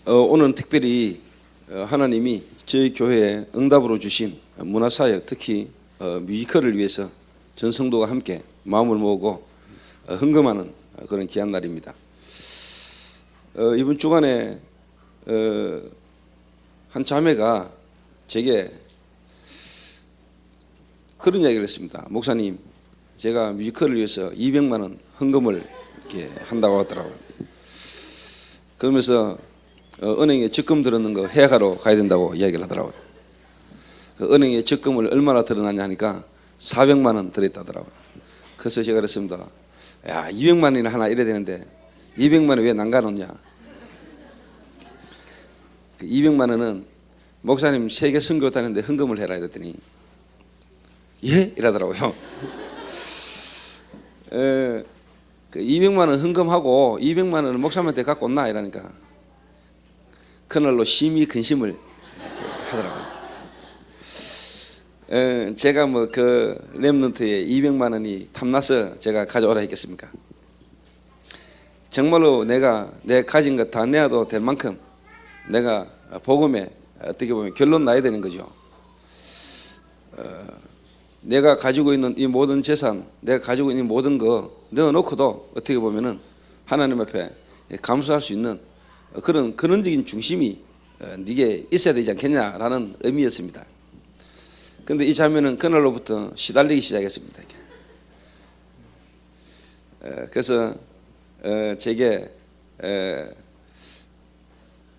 오늘 특별히 하나님이 저희 교회에 응답으로 주신 문화사역, 특히 뮤지컬을 위해서 전 성도가 함께 마음을 모으고 헌금하는 그런 귀한 날입니다. 이번 주간에 한 자매가 제게 그런 이야기를 했습니다. 목사님, 제가 뮤지컬을 위해서 200만 원 헌금을 이렇게 한다고 하더라고요. 그러면서 은행에 적금 들었는 거 해약하러 가야 된다고 이야기를 하더라고요. 그 은행에 적금을 얼마나 들어놨냐 하니까 400만 원 들어있다더라고요. 그래서 제가 그랬습니다. 야, 200만 원이나 하나 이래야 되는데 200만 원 왜 남가놓냐. 그 200만 원은 목사님 세계 선교 다니는데 헌금을 해라 이랬더니 예? 이러더라고요. 그 200만 원 헌금하고 200만 원을 목사님한테 갖고 온나 이러니까 그날로 심히 근심을 하더라고요. 제가 뭐 그 렘넌트에 200만 원이 탐나서 제가 가져오라 했겠습니까? 정말로 내가 가진 것 다 내어도 될 만큼 내가 복음에 어떻게 보면 결론 나야 되는 거죠. 내가 가지고 있는 이 모든 재산, 내가 가지고 있는 모든 거 넣어놓고도 어떻게 보면은 하나님 앞에 감수할 수 있는 그런 근원적인 중심이 네게 있어야 되지 않겠냐라는 의미였습니다. 그런데 이 자매는 그날로부터 시달리기 시작했습니다. 그래서 제게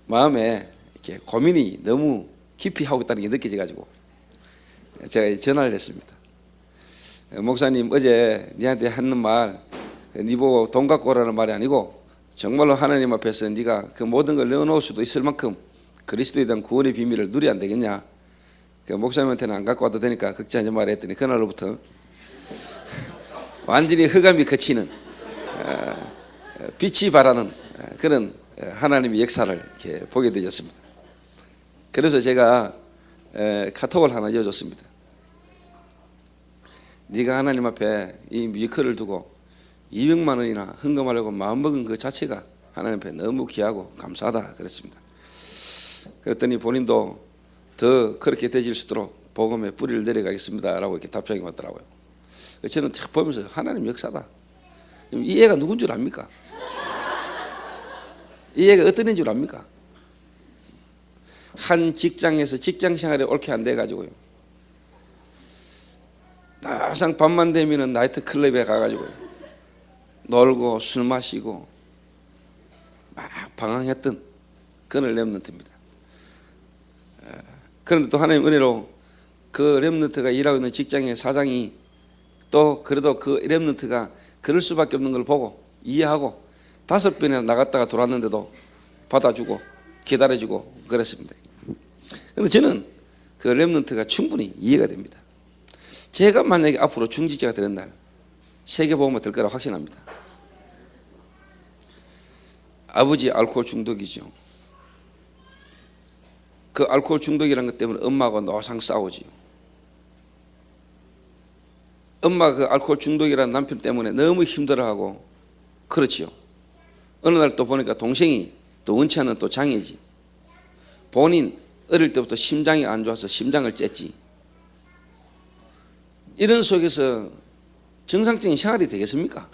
마음에 이렇게 고민이 너무 깊이 하고 있다는 게 느껴져가지고 제가 전화를 했습니다. 목사님, 어제 니한테 하는 말, 니 보고 돈 갖고 오라는 말이 아니고 정말로 하나님 앞에서 네가 그 모든 걸 넣어놓을 수도 있을 만큼 그리스도에 대한 구원의 비밀을 누려야 안 되겠냐. 그 목사님한테는 안 갖고 와도 되니까 걱정하지 말라 했더니 그날로부터 완전히 흑암이 그치는 빛이 발하는 그런 하나님의 역사를 이렇게 보게 되었습니다. 그래서 제가 카톡을 하나 이어줬습니다. 네가 하나님 앞에 이 뮤지컬을 두고 200만 원이나 헌금하려고 마음먹은 그 자체가 하나님 앞에 너무 귀하고 감사하다 그랬습니다. 그랬더니 본인도 더 그렇게 되질 수 있도록 복음의 뿌리를 내려가겠습니다 라고 이렇게 답장이 왔더라고요. 저는 딱 보면서 하나님 역사다. 이 애가 누군 줄 압니까? 이 애가 어떤 애인 줄 압니까? 한 직장에서 직장 생활에 옳게 안 돼가지고요, 항상 밤만 되면은 나이트 클럽에 가가지고 놀고 술 마시고 막 방황했던 그런 렘넌트입니다. 그런데 또 하나님 은혜로 그 렘넌트가 일하고 있는 직장의 사장이 또 그래도 그 렘넌트가 그럴 수밖에 없는 걸 보고 이해하고 5번이나 나갔다가 돌아왔는데도 받아주고 기다려주고 그랬습니다. 그런데 저는 그 렘넌트가 충분히 이해가 됩니다. 제가 만약에 앞으로 중직자가 되는 날 세계복음화 될 거라고 확신합니다. 아버지 알코올 중독이죠. 그 알코올 중독이라는 것 때문에 엄마하고 노상 싸우지요. 엄마가 그 알코올 중독이라는 남편 때문에 너무 힘들어하고 그렇지요. 어느 날 또 보니까 동생이 또 원치 않는 또 장애지. 본인 어릴 때부터 심장이 안 좋아서 심장을 쬐지. 이런 속에서 정상적인 생활이 되겠습니까?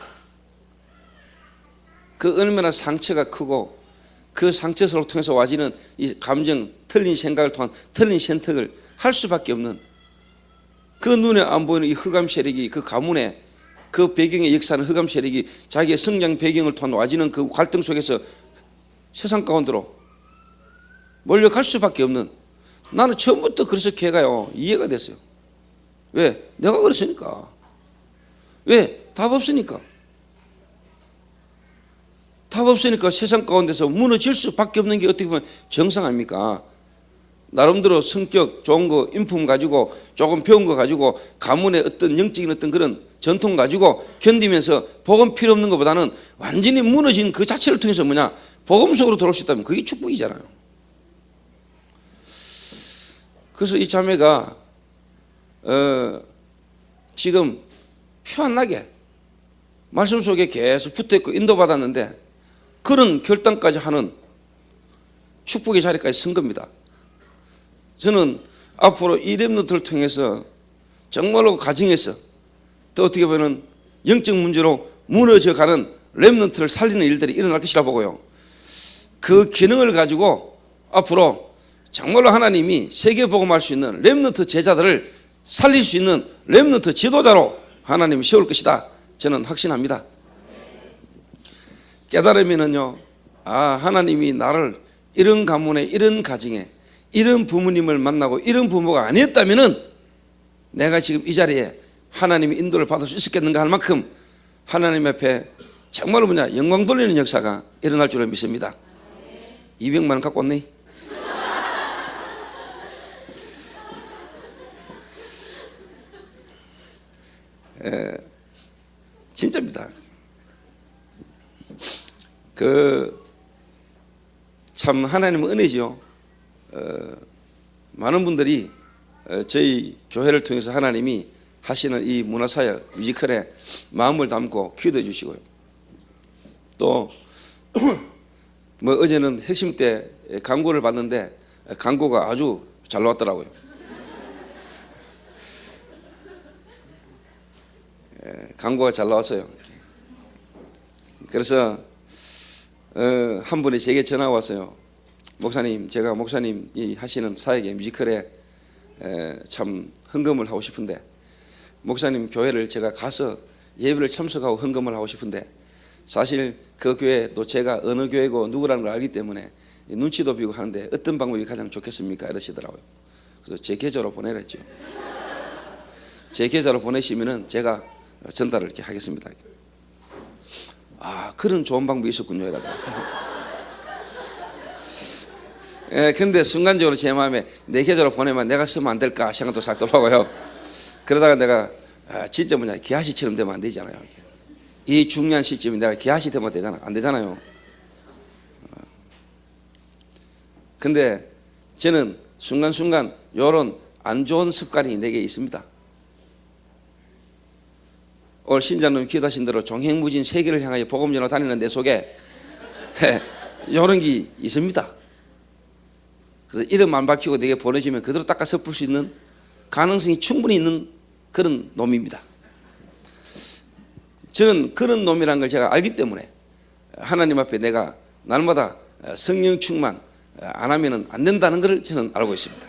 그 얼마나 상처가 크고 그 상처를 통해서 와지는 이 감정, 틀린 생각을 통한 틀린 선택을 할 수밖에 없는 그 눈에 안 보이는 이 흑암 세력이 그 가문에 그 배경의 역사는 흑암 세력이 자기의 성장 배경을 통한 와지는 그 갈등 속에서 세상 가운데로 몰려갈 수밖에 없는, 나는 처음부터 그래서 걔가요 이해가 됐어요. 왜? 내가 그랬으니까. 왜? 답 없으니까. 답 없으니까 세상 가운데서 무너질 수밖에 없는 게 어떻게 보면 정상 아닙니까? 나름대로 성격 좋은 거 인품 가지고 조금 배운 거 가지고 가문의 어떤 영적인 어떤 그런 전통 가지고 견디면서 복음 필요 없는 것보다는 완전히 무너진 그 자체를 통해서 뭐냐, 복음 속으로 들어올 수 있다면 그게 축복이잖아요. 그래서 이 자매가 지금 편안하게 말씀 속에 계속 붙어있고 인도받았는데 그런 결단까지 하는 축복의 자리까지 선 겁니다. 저는 앞으로 이 렘넌트를 통해서 정말로 가정에서 또 어떻게 보면 영적 문제로 무너져가는 렘넌트를 살리는 일들이 일어날 것이라 보고요. 그 기능을 가지고 앞으로 정말로 하나님이 세계복음할 수 있는 렘넌트 제자들을 살릴 수 있는 렘넌트 지도자로 하나님이 세울 것이다. 저는 확신합니다. 깨달으면은요, 하나님이 나를 이런 가문에, 이런 가정에, 이런 부모님을 만나고 이런 부모가 아니었다면은 내가 지금 이 자리에 하나님의 인도를 받을 수 있었겠는가 할 만큼 하나님 앞에 정말로 영광 돌리는 역사가 일어날 줄을 믿습니다. 200만 원 갖고 왔네. 진짜입니다. 참 하나님은 은혜죠. 많은 분들이 저희 교회를 통해서 하나님이 하시는 이 문화사역 뮤지컬에 마음을 담고 기도해 주시고요. 또 어제는 핵심 때 광고를 봤는데 광고가 아주 잘 나왔더라고요. 광고가 잘 나왔어요. 그래서 한 분이 제게 전화가 왔어요. 목사님, 제가 목사님이 하시는 사역의 뮤지컬에 참 헌금을 하고 싶은데, 목사님 교회를 제가 가서 예배를 참석하고 헌금을 하고 싶은데, 사실 그 교회도 제가 어느 교회고 누구라는 걸 알기 때문에 눈치도 비고 하는데 어떤 방법이 가장 좋겠습니까? 이러시더라고요. 그래서 제 계좌로 보내랬죠. 제 계좌로 보내시면은 제가 전달을 이렇게 하겠습니다. 그런 좋은 방법이 있었군요. 이러더라고요. 근데 순간적으로 제 마음에 내 계좌로 보내면 내가 쓰면 안 될까 생각도 싹 돌아오고요. 그러다가 내가 진짜 기하씨처럼 되면 안 되잖아요. 이 중요한 시점에 내가 기하씨 되면 안 되잖아요. 근데 저는 순간순간 이런 안 좋은 습관이 내게 있습니다. 오늘 신자님 기도하신 대로 종횡무진 세계를 향하여 복음 전하러 다니는 내 속에 이런 게 있습니다. 그래서 이름 안 밝히고 내게 보내주면 그대로 닦아 섞을 수 있는 가능성이 충분히 있는 그런 놈입니다. 저는 그런 놈이라는 걸 제가 알기 때문에 하나님 앞에 내가 날마다 성령 충만 안 하면 안 된다는 것을 저는 알고 있습니다.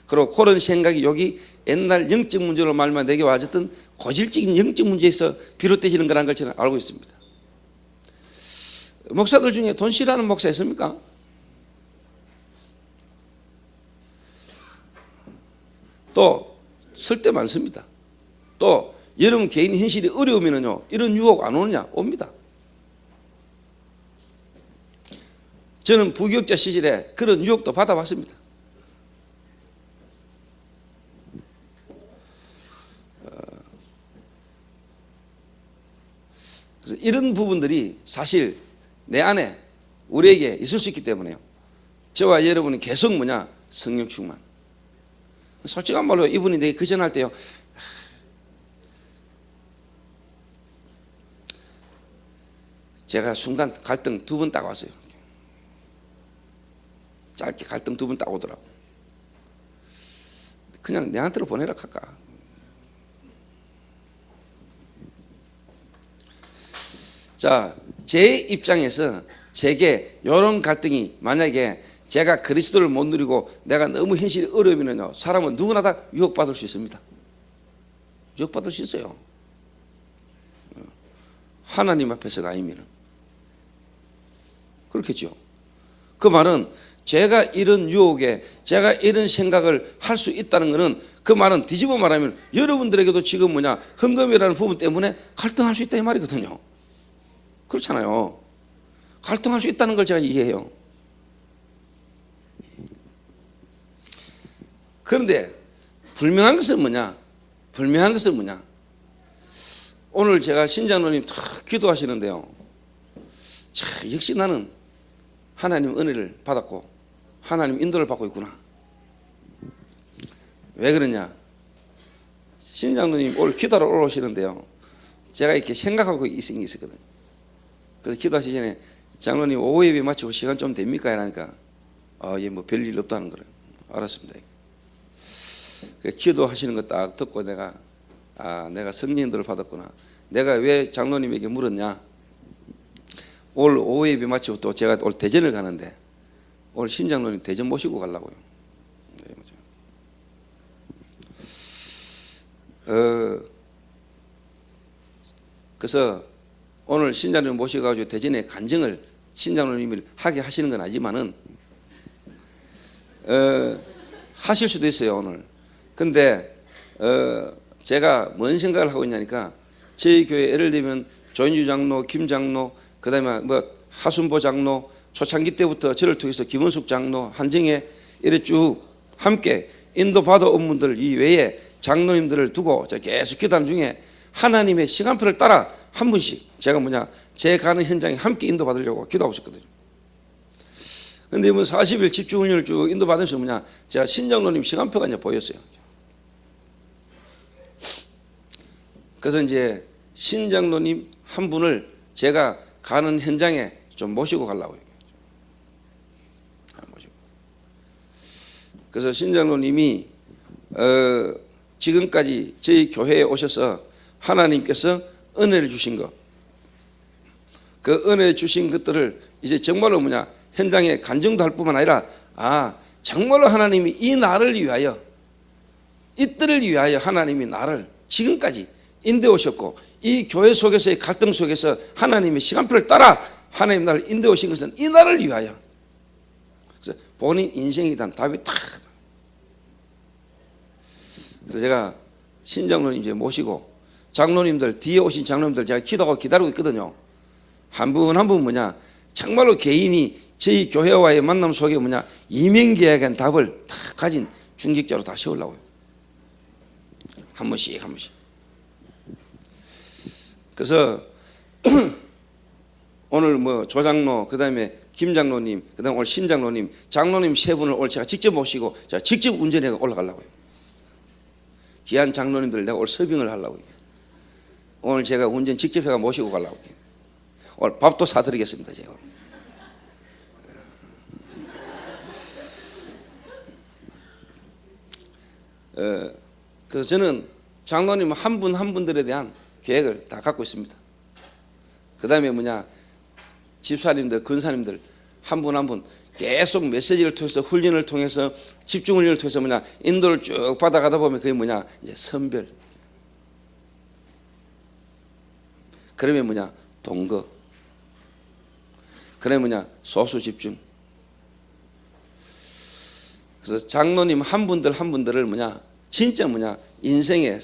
그리고 그런 생각이 여기 옛날 영적 문제로 말면 내게 와졌던 고질적인 영적 문제에서 비롯되시는 거라는 걸 저는 알고 있습니다. 목사들 중에 돈 싫어하는 목사 있습니까? 또 쓸 때 많습니다. 또 여러분 개인 현실이 어려우면요 이런 유혹 안 오느냐? 옵니다. 저는 부교육자 시절에 그런 유혹도 받아봤습니다. 그래서 이런 부분들이 사실 내 안에 우리에게 있을 수 있기 때문에요. 저와 여러분이 계속 성령 충만. 솔직한 말로 이분이 내게 그 전할 때요, 제가 순간 갈등 2번 딱 왔어요. 짧게 갈등 2번 딱 오더라고. 그냥 내한테로 보내라 할까. 자, 제 입장에서 제게 이런 갈등이 만약에 제가 그리스도를 못 누리고 내가 너무 현실이 어려우면요, 사람은 누구나 다 유혹받을 수 있습니다. 유혹받을 수 있어요. 하나님 앞에서가 아니면 그렇겠죠. 그 말은 제가 이런 유혹에 제가 이런 생각을 할 수 있다는 것은 그 말은 뒤집어 말하면 여러분들에게도 지금 헌금이라는 부분 때문에 갈등할 수 있다 이 말이거든요. 그렇잖아요. 갈등할 수 있다는 걸 제가 이해해요. 그런데 분명한 것은 뭐냐? 분명한 것은 뭐냐? 오늘 제가 신장로님 탁 기도하시는데요. 참, 역시 나는 하나님 은혜를 받았고 하나님 인도를 받고 있구나. 왜 그러냐? 신장로님 오늘 기도하러 올라오시는데요. 제가 이렇게 생각하고 있었거든요. 그래서 기도하시기 전에 장로님 오후 예배 마치고 시간 좀 됩니까? 이러니까 얘 뭐 별일 없다는 거예요. 알았습니다. 기도하시는 거 딱 듣고 내가 성령들을 받았구나. 내가 왜 장로님에게 물었냐? 올 오후 예배 마치고 또 제가 올 대전을 가는데 오늘 신장로님 대전 모시고 가려고요. 그래서 오늘 신장로님 모셔가지고 대전에 간증을 신장로님을 하게 하시는 건 아니지만은 하실 수도 있어요 오늘. 근데 제가 뭔 생각을 하고 있냐니까 저희 교회 예를 들면 조인주 장로, 김 장로, 그다음에 뭐 하순보 장로, 초창기 때부터 저를 통해서 김원숙 장로, 한정혜 이래 쭉 함께 인도받아 온 분들 이외에 장로님들을 두고 계속 기도하는 중에 하나님의 시간표를 따라 한 분씩 제가 제 가는 현장에 함께 인도받으려고 기도하고 있었거든요. 근데 뭐 40일 집중훈련을 쭉 인도받으면서 제가 신장로님 시간표가 이제 보였어요. 그래서 이제 신장로님 한 분을 제가 가는 현장에 좀 모시고 가려고요. 그래서 신장로님이 지금까지 저희 교회에 오셔서 하나님께서 은혜를 주신 것, 그 은혜 주신 것들을 이제 정말로 현장에 간증도 할 뿐만 아니라 정말로 하나님이 이 나를 위하여, 이 때를 위하여 하나님이 나를 지금까지 인도해 오셨고 이 교회 속에서의 갈등 속에서 하나님의 시간표를 따라 하나님 나를 인도해 오신 것은 이 나를 위하여. 그래서 본인 인생에 대한 답이 딱. 그래서 제가 신장로님 이제 모시고 장로님들, 뒤에 오신 장로님들 제가 기도하고 기다리고 있거든요. 한 분 한 분 정말로 개인이 저희 교회와의 만남 속에 이명계에 대한 답을 다 가진 중직자로 다 세우려고요. 한 번씩 한 번씩. 그래서 오늘 조장로, 그 다음에 김장로님, 그 다음에 오늘 신장로님, 장로님 세 분을 오늘 제가 직접 모시고 제가 직접 운전해 올라가려고요. 귀한 장로님들 내가 오늘 서빙을 하려고. 오늘 제가 운전 직접 해가 모시고 가려고. 오늘 밥도 사드리겠습니다. 제가. 그래서 저는 장로님 한 분 한 분들에 대한 계획을 다 갖고 있습니다. 그 다음에 집사님들, 근사님들 한 분 한 분 계속 메시지를 통해서 훈련을 통해서 집중 훈련을 통해서 인도를 쭉 받아가다 보면 그게 이제 선별. 그러면 동거. 그러면 소수 집중. 그래서 장로님 한 분들 한 분들을 진짜 인생에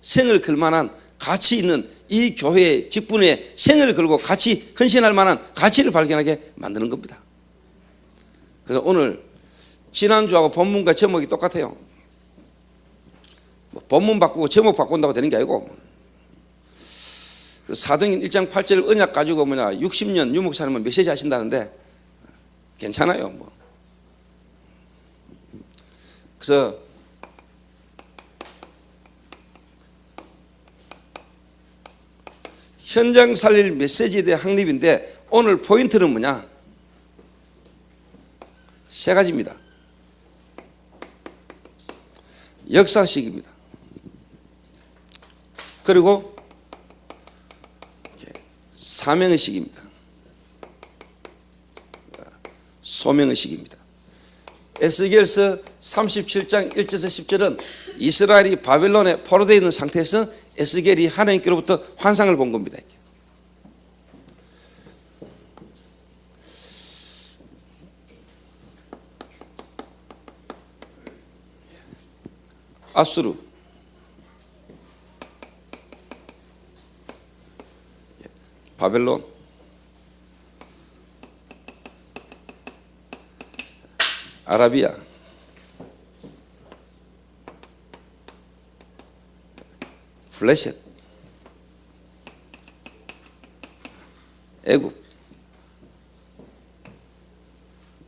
생을 걸 만한 가치 있는 이 교회의 직분에 생을 걸고 같이 헌신할 만한 가치를 발견하게 만드는 겁니다. 그래서 오늘 지난주하고 본문과 제목이 똑같아요. 본문 바꾸고 제목 바꾼다고 되는 게 아니고 사도행전 1장 8절 언약 가지고 60년 유목사님은 메시지 하신다는데 괜찮아요. 그래서 현장 살릴 메시지에 대한 확립인데 오늘 포인트는 세 가지입니다. 역사식입니다. 그리고 사명의식입니다. 소명의식입니다. 에스겔서 37장 1절에서 10절은 이스라엘이 바벨론에 포로되어 있는 상태에서 에스겔이 하나님께로부터 환상을 본 겁니다. 아수르, 바벨론, 아라비아, 블레셋, 애국,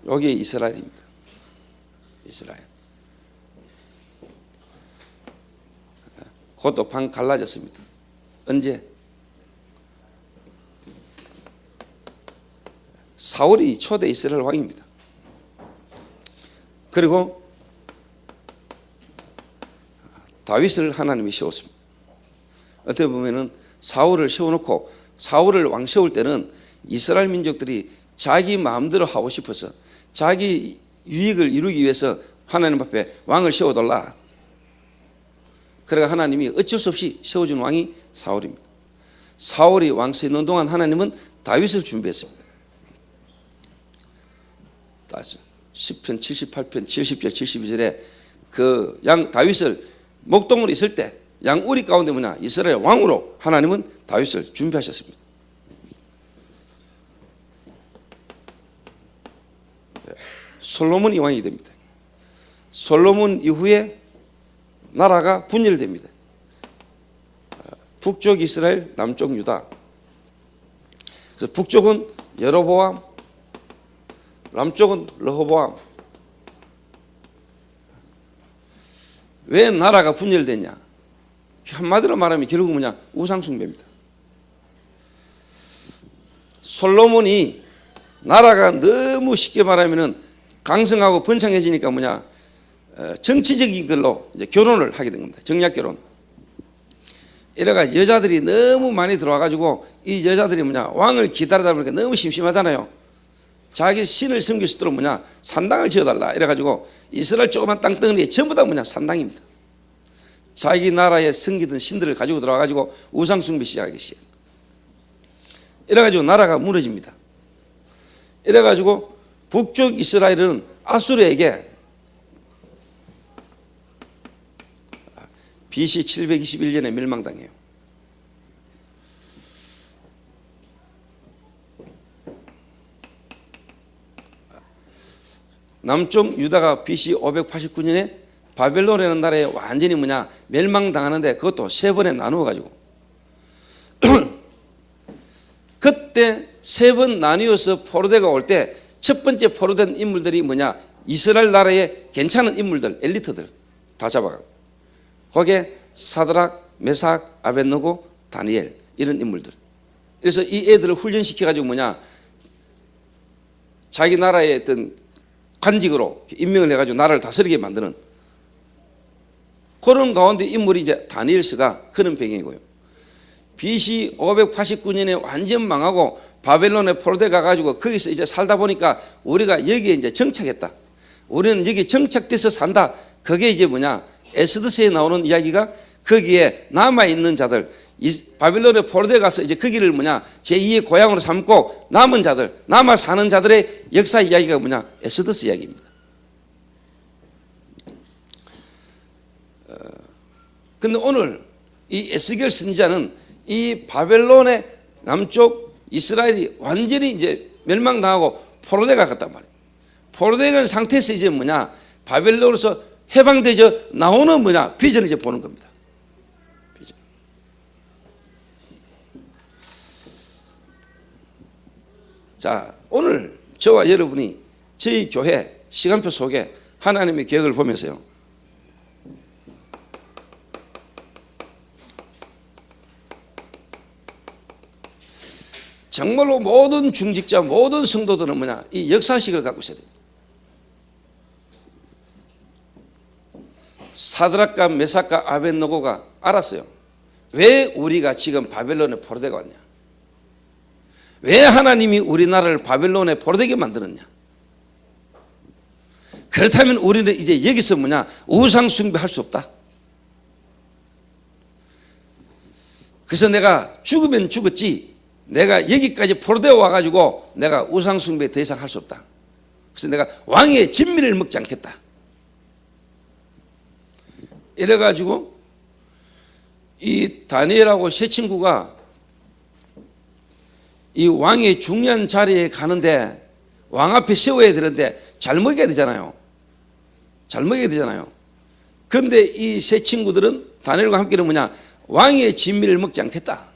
여기 이스라엘입니다. 이스라엘. 그것도 방 갈라졌습니다. 언제? 사울이 초대 이스라엘 왕입니다. 그리고 다윗을 하나님이 세웠습니다. 어떻게 보면은 사울을 세워놓고 사울을 왕 세울 때는 이스라엘 민족들이 자기 마음대로 하고 싶어서 자기 유익을 이루기 위해서 하나님 앞에 왕을 세워달라. 그래가 하나님이 어쩔 수 없이 세워준 왕이 사울입니다. 사울이 왕세에 있는 동안 하나님은 다윗을 준비했습니다. 시편 78편 70절 72절에 그 양 다윗을 목동으로 있을 때 양우리 가운데 뭐냐 이스라엘 왕으로 하나님은 다윗을 준비하셨습니다. 솔로몬이 왕이 됩니다. 솔로몬 이후에 나라가 분열됩니다. 북쪽 이스라엘, 남쪽 유다. 그래서 북쪽은 여로보암, 남쪽은 르호보암. 왜 나라가 분열됐냐? 한마디로 말하면 결국은 뭐냐? 우상숭배입니다. 솔로몬이 나라가 너무 쉽게 말하면은 강성하고 번창해지니까 뭐냐? 정치적인 걸로 이제 결혼을 하게 된 겁니다. 정략 결혼. 이래가 여자들이 너무 많이 들어와가지고 이 여자들이 뭐냐? 왕을 기다리다 보니까 너무 심심하잖아요. 자기 신을 섬길 수 있도록 뭐냐? 산당을 지어달라. 이래가지고 이스라엘 조그만 땅덩어리에 전부 다 뭐냐? 산당입니다. 자기 나라에 섬기던 신들을 가지고 들어와가지고 우상숭배 시작하기 시작. 이래가지고 나라가 무너집니다. 이래가지고 북쪽 이스라엘은 아수르에게 BC 721년에 멸망당해요. 남쪽 유다가 BC 589년에 바벨론이라는 나라에 완전히 뭐냐 멸망당하는데 그것도 세 번에 나누어 가지고 그때 세 번 나뉘어서 포로대가 올 때 첫 번째 포로된 인물들이 뭐냐 이스라엘 나라의 괜찮은 인물들 엘리트들 다 잡아가고 거기에 사드락, 메삭, 아벳느고, 다니엘 이런 인물들. 그래서 이 애들을 훈련시켜 가지고 뭐냐 자기 나라의 어떤 관직으로 임명을 해가지고 나라를 다스리게 만드는 그런 가운데 인물이 이제 다니엘서가 그런 배경이고요. BC 589년에 완전 망하고 바벨론에 포로돼 가가지고 거기서 이제 살다 보니까 우리가 여기에 이제 정착했다. 우리는 여기 정착돼서 산다. 그게 이제 뭐냐 에스더서에 나오는 이야기가 거기에 남아 있는 자들 바벨론에 포로돼 가서 이제 거기를 뭐냐 제2의 고향으로 삼고 남은 자들 남아 사는 자들의 역사 이야기가 뭐냐 에스더서 이야기입니다. 근데 오늘 이 에스겔 선지자는 이 바벨론의 남쪽 이스라엘이 완전히 이제 멸망당하고 포로돼 갔단 말이에요. 포로돼 간 상태에서 이제 뭐냐 바벨론에서 해방되져 나오는 뭐냐 비전을 이제 보는 겁니다. 비전. 자, 오늘 저와 여러분이 저희 교회 시간표 속에 하나님의 계획을 보면서요. 정말로 모든 중직자, 모든 성도들은 뭐냐 이 역사식을 갖고 있어야 됩니다. 사드락과 메삭과 아벳느고가 알았어요. 왜 우리가 지금 바벨론에 포로되고 왔냐? 왜 하나님이 우리나라를 바벨론에 포로되게 만들었냐? 그렇다면 우리는 이제 여기서 뭐냐 우상 숭배할 수 없다. 그래서 내가 죽으면 죽었지 내가 여기까지 포로되어 와가지고 내가 우상 숭배 더 이상 할 수 없다. 그래서 내가 왕의 진미를 먹지 않겠다. 이래가지고 이 다니엘하고 세 친구가 이 왕의 중요한 자리에 가는데 왕 앞에 세워야 되는데 잘 먹여야 되잖아요. 잘 먹여야 되잖아요. 그런데 이 세 친구들은 다니엘과 함께는 뭐냐 왕의 진미를 먹지 않겠다.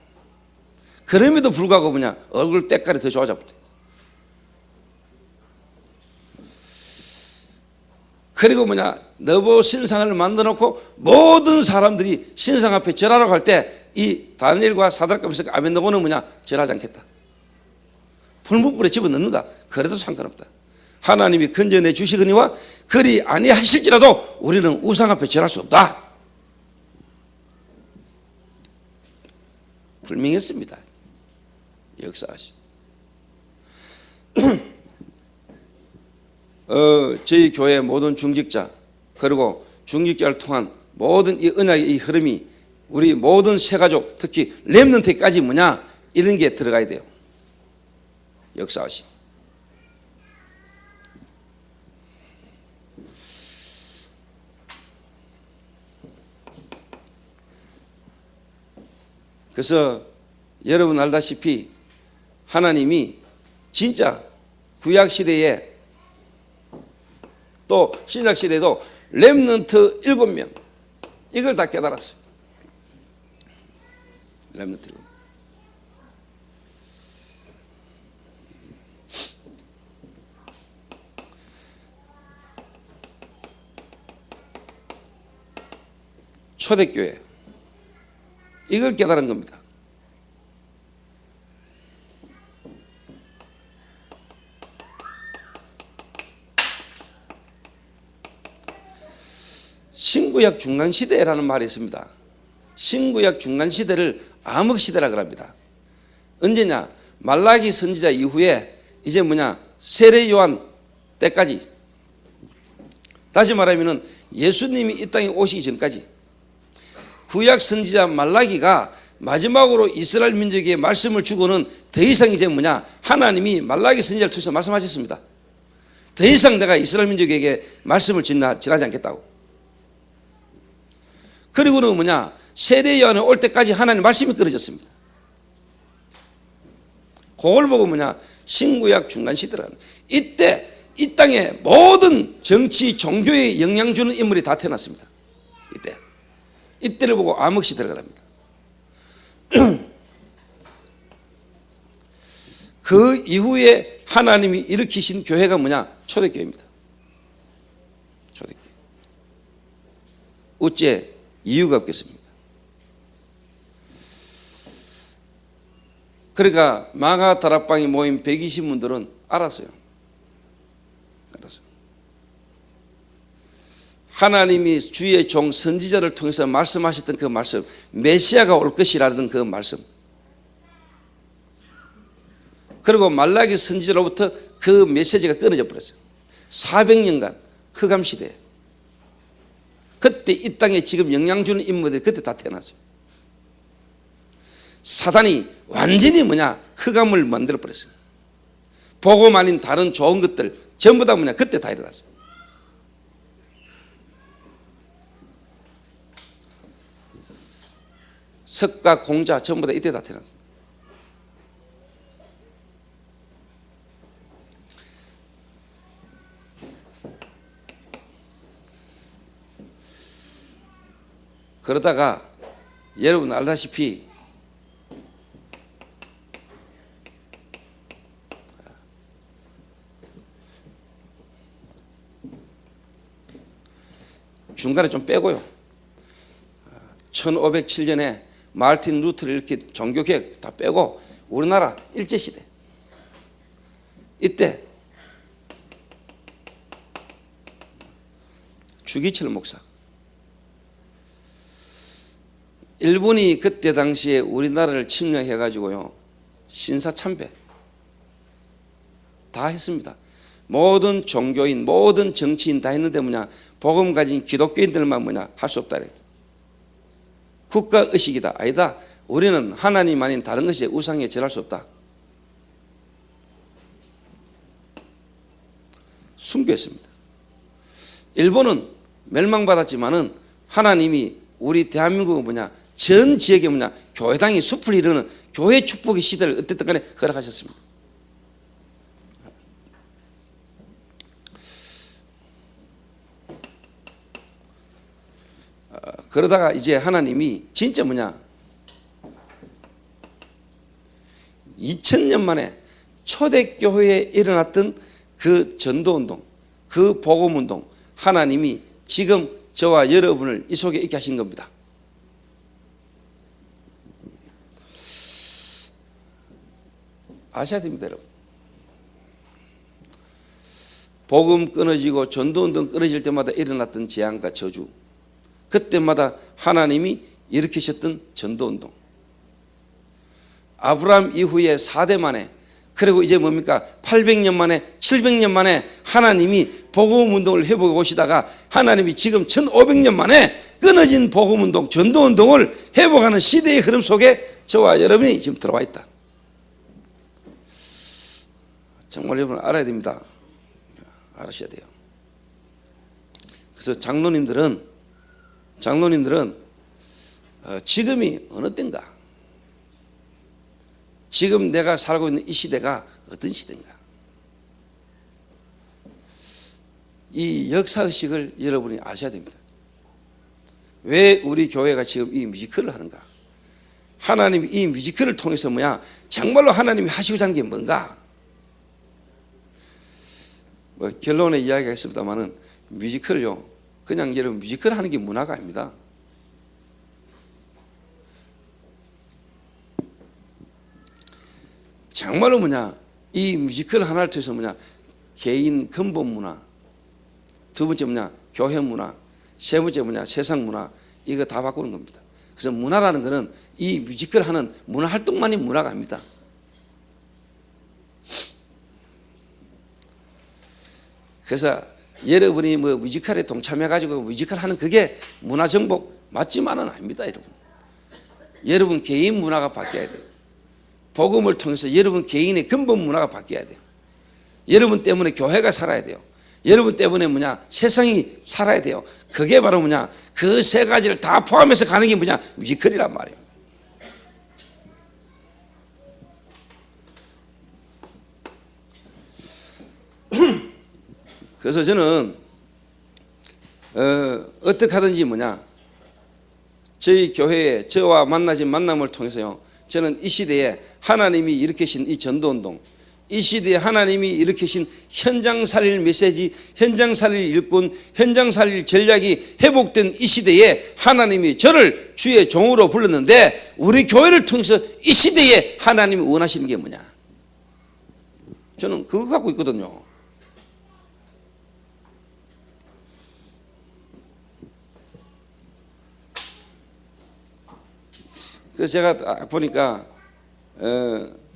그럼에도 불구하고 뭐냐 얼굴 때깔이 더 좋아졌대. 그리고 뭐냐 너보 신상을 만들어 놓고 모든 사람들이 신상 앞에 절하러 갈 때 이 다니엘과 사드락과 메삭과 아벳느고는 뭐냐 절하지 않겠다. 불문불에 집어넣는다. 그래도 상관없다. 하나님이 건져내 주시거니와 그리 아니하실지라도 우리는 우상 앞에 절할 수 없다. 불명했습니다. 역사하시. 저희 교회 모든 중직자 그리고 중직자를 통한 모든 이 언약의 이 흐름이 우리 모든 새가족 특히 렘넌트까지 뭐냐 이런 게 들어가야 돼요. 역사하시. 그래서 여러분 알다시피 하나님이 진짜 구약시대에 또 신약시대에도 렘넌트 7명 이걸 다 깨달았어요. 렘넌트 7명. 초대교회 이걸 깨달은 겁니다. 신구약 중간시대라는 말이 있습니다. 신구약 중간시대를 암흑시대라고 합니다. 언제냐? 말라기 선지자 이후에 이제 뭐냐? 세례 요한 때까지, 다시 말하면 예수님이 이 땅에 오시기 전까지 구약 선지자 말라기가 마지막으로 이스라엘 민족에게 말씀을 주고는 더 이상 이제 뭐냐? 하나님이 말라기 선지자를 통해서 말씀하셨습니다. 더 이상 내가 이스라엘 민족에게 말씀을 전하지 않겠다고. 그리고는 뭐냐? 세례 요한이 올 때까지 하나님 말씀이 끊어졌습니다. 그걸 보고 뭐냐? 신구약 중간시대라는. 이때 이 땅에 모든 정치 종교에 영향 주는 인물이 다 태어났습니다. 이때를 보고 암흑시대라고 합니다. 그 이후에 하나님이 일으키신 교회가 뭐냐? 초대교회입니다. 초대교회. 어째 이유가 없겠습니까? 그러니까 마가 다락방에 모인 120분들은 알았어요. 하나님이 주의 종 선지자를 통해서 말씀하셨던 그 말씀, 메시아가 올 것이라는 그 말씀, 그리고 말라기 선지자로부터 그 메시지가 끊어져 버렸어요. 400년간 흑암시대. 그때 이 땅에 지금 영향 주는 인물들이 그때 다 태어났어요. 사단이 완전히 뭐냐? 흑암을 만들어 버렸어요. 복음 아닌 다른 좋은 것들 전부 다 뭐냐? 그때 다 일어났어요. 석가 공자 전부 다 이때 다 태어났어요. 그러다가 여러분 알다시피 중간에 좀 빼고요. 1507년에 마르틴 루터를 이렇게 종교개혁 다 빼고 우리나라 일제시대 이때 주기철 목사, 일본이 그때 당시에 우리나라를 침략해 가지고요 신사참배 다 했습니다. 모든 종교인 모든 정치인 다 했는데 뭐냐? 복음 가진 기독교인들만 뭐냐? 할 수 없다 그랬죠. 국가의식이다. 아니다. 우리는 하나님 아닌 다른 것에 우상에 절할 수 없다. 순교했습니다. 일본은 멸망받았지만은 하나님이 우리 대한민국은 뭐냐? 전 지역에 뭐냐? 교회당이 숲을 이루는 교회 축복의 시대를 어쨌든 간에 허락하셨습니다. 그러다가 이제 하나님이 진짜 뭐냐? 2000년 만에 초대교회에 일어났던 그 전도운동, 그 복음운동, 하나님이 지금 저와 여러분을 이 속에 있게 하신 겁니다. 아셔야 됩니다, 여러분. 복음 끊어지고 전도운동 끊어질 때마다 일어났던 재앙과 저주, 그때마다 하나님이 일으키셨던 전도운동, 아브라함 이후에 4대 만에, 그리고 이제 뭡니까 800년 만에 700년 만에 하나님이 복음운동을 해보고 오시다가 하나님이 지금 1500년 만에 끊어진 복음운동, 전도운동을 회복하는 시대의 흐름 속에 저와 여러분이 지금 들어와 있다. 정말 여러분 알아야 됩니다. 알으셔야 돼요. 그래서 장로님들은 지금이 어느 때인가, 지금 내가 살고 있는 이 시대가 어떤 시대인가, 이 역사의식을 여러분이 아셔야 됩니다. 왜 우리 교회가 지금 이 뮤지컬을 하는가, 하나님이 이 뮤지컬을 통해서 정말로 하나님이 하시고자 하는 게 뭔가. 결론의 이야기가 있습니다만은 뮤지컬요, 그냥 여러분 뮤지컬 하는 게 문화가 아닙니다. 정말로 이 뮤지컬 하나를 통해서 개인 근본 문화, 두 번째 교회 문화, 세 번째 세상 문화, 이거 다 바꾸는 겁니다. 그래서 문화라는 것은 이 뮤지컬 하는 문화 활동만이 문화가 아닙니다. 그래서 여러분이 뮤지컬에 동참해가지고 뮤지컬 하는 그게 문화 정복 맞지만은 아닙니다, 여러분. 여러분 개인 문화가 바뀌어야 돼요. 복음을 통해서 여러분 개인의 근본 문화가 바뀌어야 돼요. 여러분 때문에 교회가 살아야 돼요. 여러분 때문에 세상이 살아야 돼요. 그게 바로 그 세 가지를 다 포함해서 가는 게 뮤지컬이란 말이에요. 그래서 저는 어떻게 하든지 저희 교회에 저와 만나진 만남을 통해서요, 저는 이 시대에 하나님이 일으키신 이 전도운동, 이 시대에 하나님이 일으키신 현장살릴 메시지, 현장살릴 일꾼, 현장살릴 전략이 회복된 이 시대에 하나님이 저를 주의 종으로 불렀는데, 우리 교회를 통해서 이 시대에 하나님이 원하시는 게 뭐냐, 저는 그거 갖고 있거든요. 그래서 제가 보니까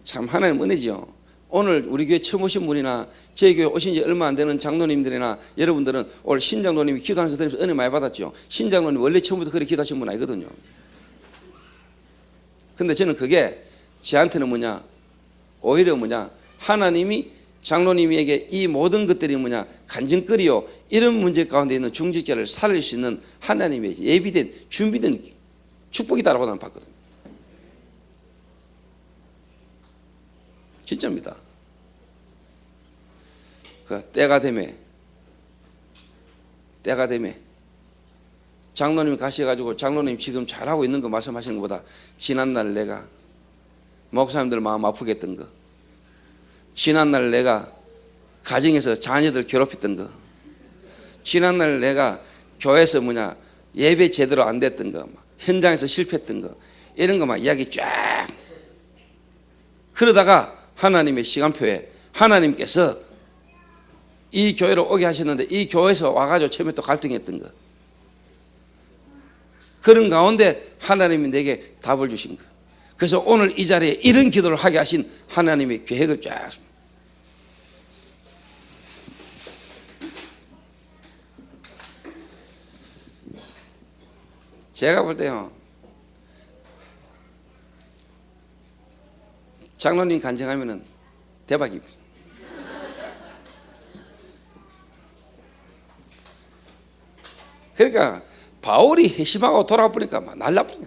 참 하나님 은혜죠. 오늘 우리 교회 처음 오신 분이나 저희 교회 오신 지 얼마 안 되는 장로님들이나 여러분들은 오늘 신장로님이 기도하는 거 들으면서 은혜 많이 받았죠. 신장로님 원래 처음부터 그렇게 기도하신 분 아니거든요. 근데 저는 그게 저한테는 오히려 하나님이 장로님에게 이 모든 것들이 간증거리요, 이런 문제 가운데 있는 중직자를 살릴 수 있는 하나님의 예비된 준비된 축복이다라고 나는 봤거든요. 진짜입니다. 때가 되면 장로님 가셔가지고 장로님 지금 잘하고 있는 거 말씀하시는 것보다 지난날 내가 목사님들 마음 아프게 했던 거, 지난날 내가 가정에서 자녀들 괴롭혔던 거, 지난날 내가 교회에서 예배 제대로 안 됐던 거, 현장에서 실패했던 거, 이런 거 이야기 쫙. 그러다가 하나님의 시간표에 하나님께서 이 교회로 오게 하셨는데, 이 교회에서 와가지고 처음에 또 갈등했던 거, 그런 가운데 하나님이 내게 답을 주신 거. 그래서 오늘 이 자리에 이런 기도를 하게 하신 하나님의 계획을 쫙. 제가 볼 때요, 장로님 간증하면은 대박입니다. 그러니까 바울이 회심하고 돌아보니까 날라버려.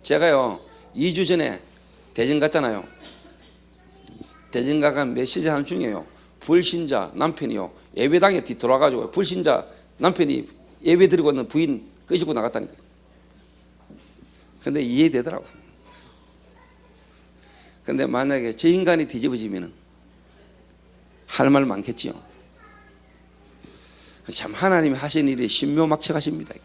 제가요 2주 전에 대전 갔잖아요. 대전 가가 메시지 하는 중이에요. 불신자 남편이요 예배당에 뒤돌아가지고 불신자 남편이 예배 드리고 있는 부인 끄집고 나갔다니까. 근데 이해되더라고. 근데 만약에 저 인간이 뒤집어지면은 할 말 많겠지요. 참 하나님이 하신 일이 신묘막측하십니다.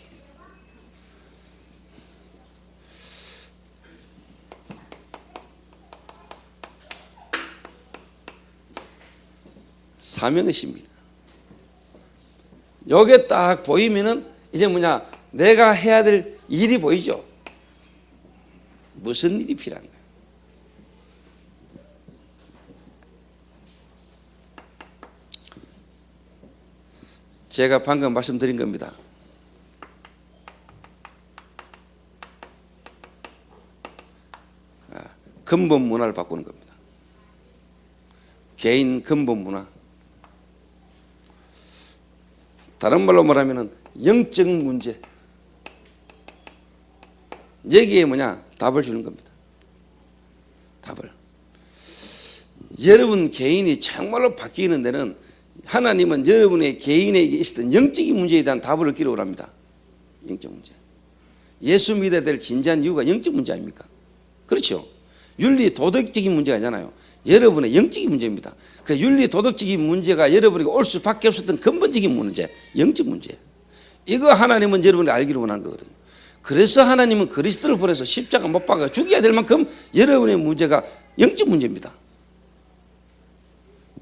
사명의식입니다. 요게 딱 보이면은 이제 뭐냐, 내가 해야 될 일이 보이죠. 무슨 일이 필요한가? 제가 방금 말씀드린 겁니다. 근본 문화를 바꾸는 겁니다. 개인 근본 문화. 다른 말로 말하면 영적 문제. 여기에 뭐냐? 답을 주는 겁니다. 답을. 여러분 개인이 정말로 바뀌는 데는 하나님은 여러분의 개인에게 있었던 영적인 문제에 대한 답을 얻기로 합니다. 영적 문제. 예수 믿어야 될 진지한 이유가 영적 문제 아닙니까? 그렇죠. 윤리 도덕적인 문제가 아니잖아요. 여러분의 영적인 문제입니다. 그 윤리 도덕적인 문제가 여러분에게 올 수밖에 없었던 근본적인 문제, 영적 문제. 이거 하나님은 여러분이 알기를 원하는 거거든요. 그래서 하나님은 그리스도를 보내서 십자가 못 박아 죽여야 될 만큼 여러분의 문제가 영적 문제입니다.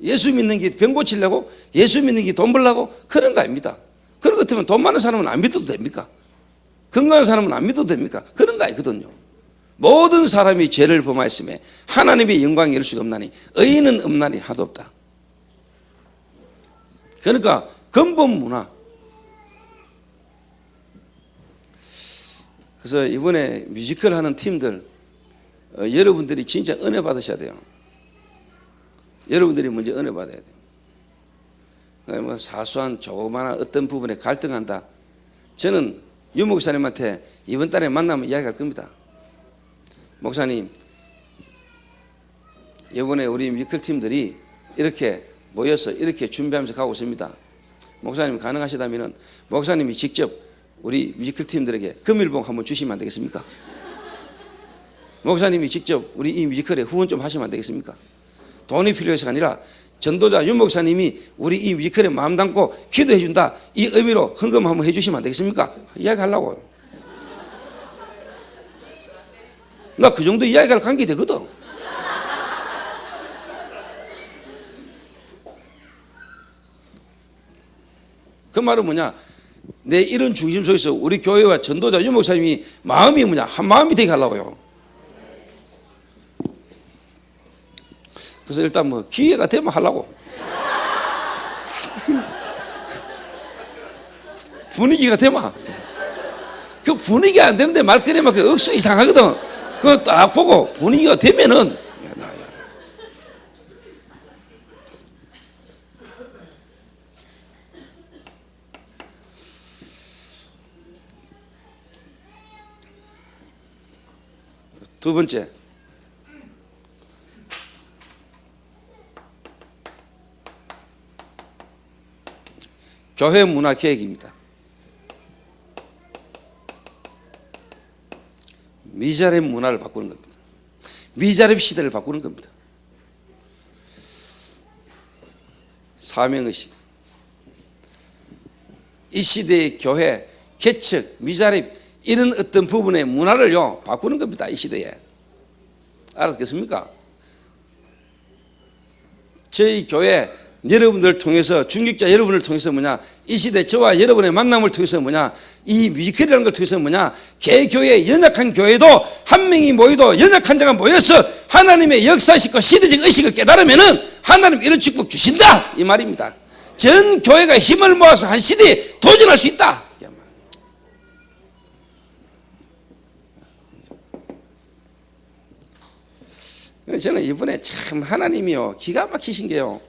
예수 믿는 게 병 고치려고, 예수 믿는 게 돈 벌려고 그런 거 아닙니다. 그런 것 같으면 돈 많은 사람은 안 믿어도 됩니까? 건강한 사람은 안 믿어도 됩니까? 그런 거 아니거든요. 모든 사람이 죄를 범하였음에 하나님의 영광이 이룰 수가 없나니 의인은 없나니 하도 없다. 그러니까 근본 문화. 그래서 이번에 뮤지컬 하는 팀들 여러분들이 진짜 은혜 받으셔야 돼요. 여러분들이 먼저 은혜 받아야 돼요. 뭐 사소한 조그마한 어떤 부분에 갈등한다. 저는 유 목사님한테 이번 달에 만나면 이야기할 겁니다. 목사님, 이번에 우리 뮤지컬 팀들이 이렇게 모여서 이렇게 준비하면서 가고 있습니다. 목사님 가능하시다면 목사님이 직접 우리 뮤지컬 팀들에게 금일봉 한번 주시면 안 되겠습니까? 목사님이 직접 우리 이 뮤지컬에 후원 좀 하시면 안 되겠습니까? 돈이 필요해서가 아니라 전도자 윤 목사님이 우리 이 뮤지컬에 마음 담고 기도해 준다, 이 의미로 헌금 한번 해주시면 안 되겠습니까? 이야기하려고요. 나 그 정도 이야기할 관계 되거든. 그 말은 뭐냐, 내 이런 중심 속에서 우리 교회와 전도자 윤 목사님이 마음이 뭐냐, 한 마음이 되게 하려고요. 그래서 일단 뭐 기회가 되면 하려고. 분위기가 되면. 그 분위기 안 되는데 말거리만 그 억수 이상하거든. 그거 딱 보고 분위기가 되면은 두 번째, 교회 문화 개혁입니다. 미자립 문화를 바꾸는 겁니다. 미자립 시대를 바꾸는 겁니다. 사명의식. 이 시대의 교회, 개척, 미자립 이런 어떤 부분의 문화를요 바꾸는 겁니다. 이 시대에. 알았겠습니까? 저희 교회 여러분들 통해서, 중직자 여러분을 통해서 뭐냐, 이 시대 저와 여러분의 만남을 통해서 뭐냐, 이 뮤지컬이라는 걸 통해서 뭐냐, 개교회, 연약한 교회도 한 명이 모여도 연약한 자가 모여서 하나님의 역사의식과 시대적 의식을 깨달으면은 하나님 이런 축복 주신다, 이 말입니다. 전 교회가 힘을 모아서 한 시대에 도전할 수 있다. 저는 이번에 참 하나님이요 기가 막히신 게요,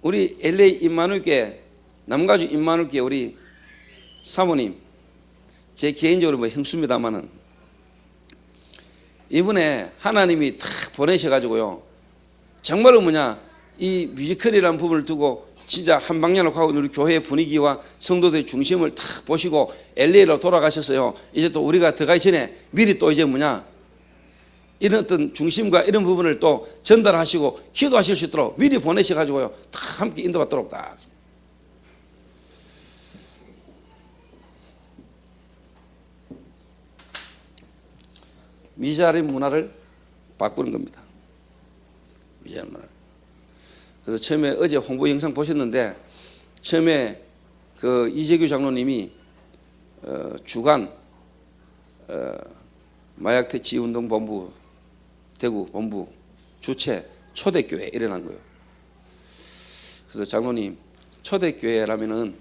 우리 LA 임마누엘교회, 남가주 임마누엘교회 우리 사모님, 제 개인적으로 뭐 형수입니다마는 이번에 하나님이 탁 보내셔가지고요, 정말로 뭐냐, 이 뮤지컬이라는 부분을 두고 진짜 한 방향으로 가고 우리 교회의 분위기와 성도들의 중심을 탁 보시고 LA로 돌아가셨어요. 이제 또 우리가 들어가기 전에 미리 또 이제 뭐냐, 이런 어떤 중심과 이런 부분을 또 전달하시고 기도하실 수 있도록 미리 보내셔가지고요, 다 함께 인도받도록 딱. 미자립 문화를 바꾸는 겁니다. 미자립 문화. 그래서 처음에 어제 홍보 영상 보셨는데 처음에 그 이재규 장로님이 주간 마약 퇴치 운동 본부 대구 본부 주최 초대교회 일어난 거예요. 그래서 장로님 초대교회라면은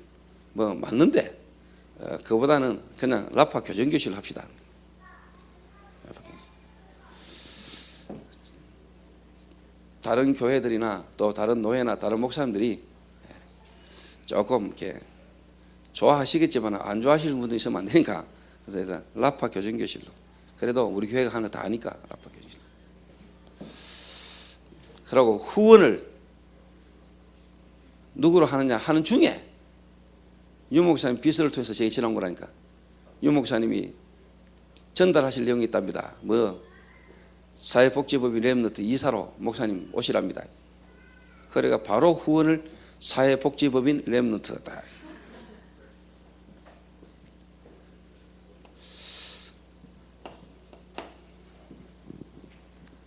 뭐 맞는데 그보다는 그냥 라파 교정교실 합시다. 다른 교회들이나 또 다른 노회나 다른 목사님들이 조금 이렇게 좋아하시겠지만 안 좋아하시는 분도 있으면 안 되니까 그래서 일단 라파 교정교실로 그래도 우리 교회가 하는 거 다 아니까 라파 교정교실. 그러고 후원을 누구로 하느냐 하는 중에 유 목사님 비서를 통해서 제게 전한 거라니까. 유 목사님이 전달하실 내용이 있답니다. 뭐 사회복지법인 렘넌트 이사로 목사님 오시랍니다. 그래가 바로 후원을 사회복지법인 렘넌트다.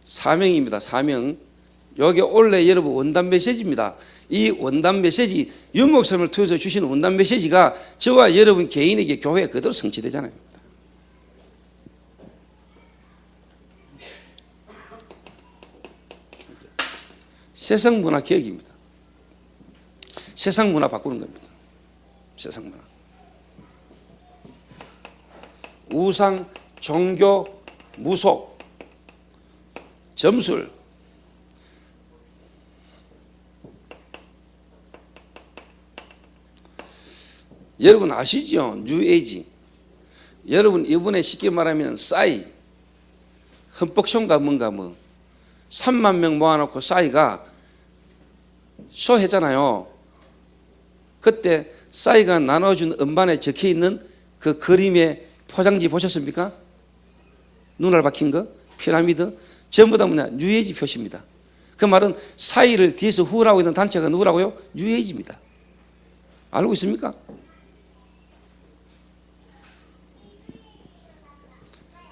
사명입니다. 사명. 여기 원래 여러분 원단 메시지입니다. 이 원단 메시지 유 목사님을 통해서 주시는 원단 메시지가 저와 여러분 개인에게 교회에 그대로 성취되잖아요. 세상 문화 개혁입니다. 세상 문화 바꾸는 겁니다. 세상 문화. 우상, 종교, 무속, 점술, 여러분 아시죠? 뉴에이지. 여러분 이번에 쉽게 말하면 싸이, 흠뻑쇼인가 뭔가 뭐 3만 명 모아놓고 싸이가 쇼했잖아요. 그때 싸이가 나눠준 음반에 적혀있는 그 그림의 포장지 보셨습니까? 눈알 박힌 거, 피라미드 전부 다 뭐냐? 뉴에이지 표시입니다. 그 말은 싸이를 뒤에서 후원하고 있는 단체가 누구라고요? 뉴에이지입니다. 알고 있습니까?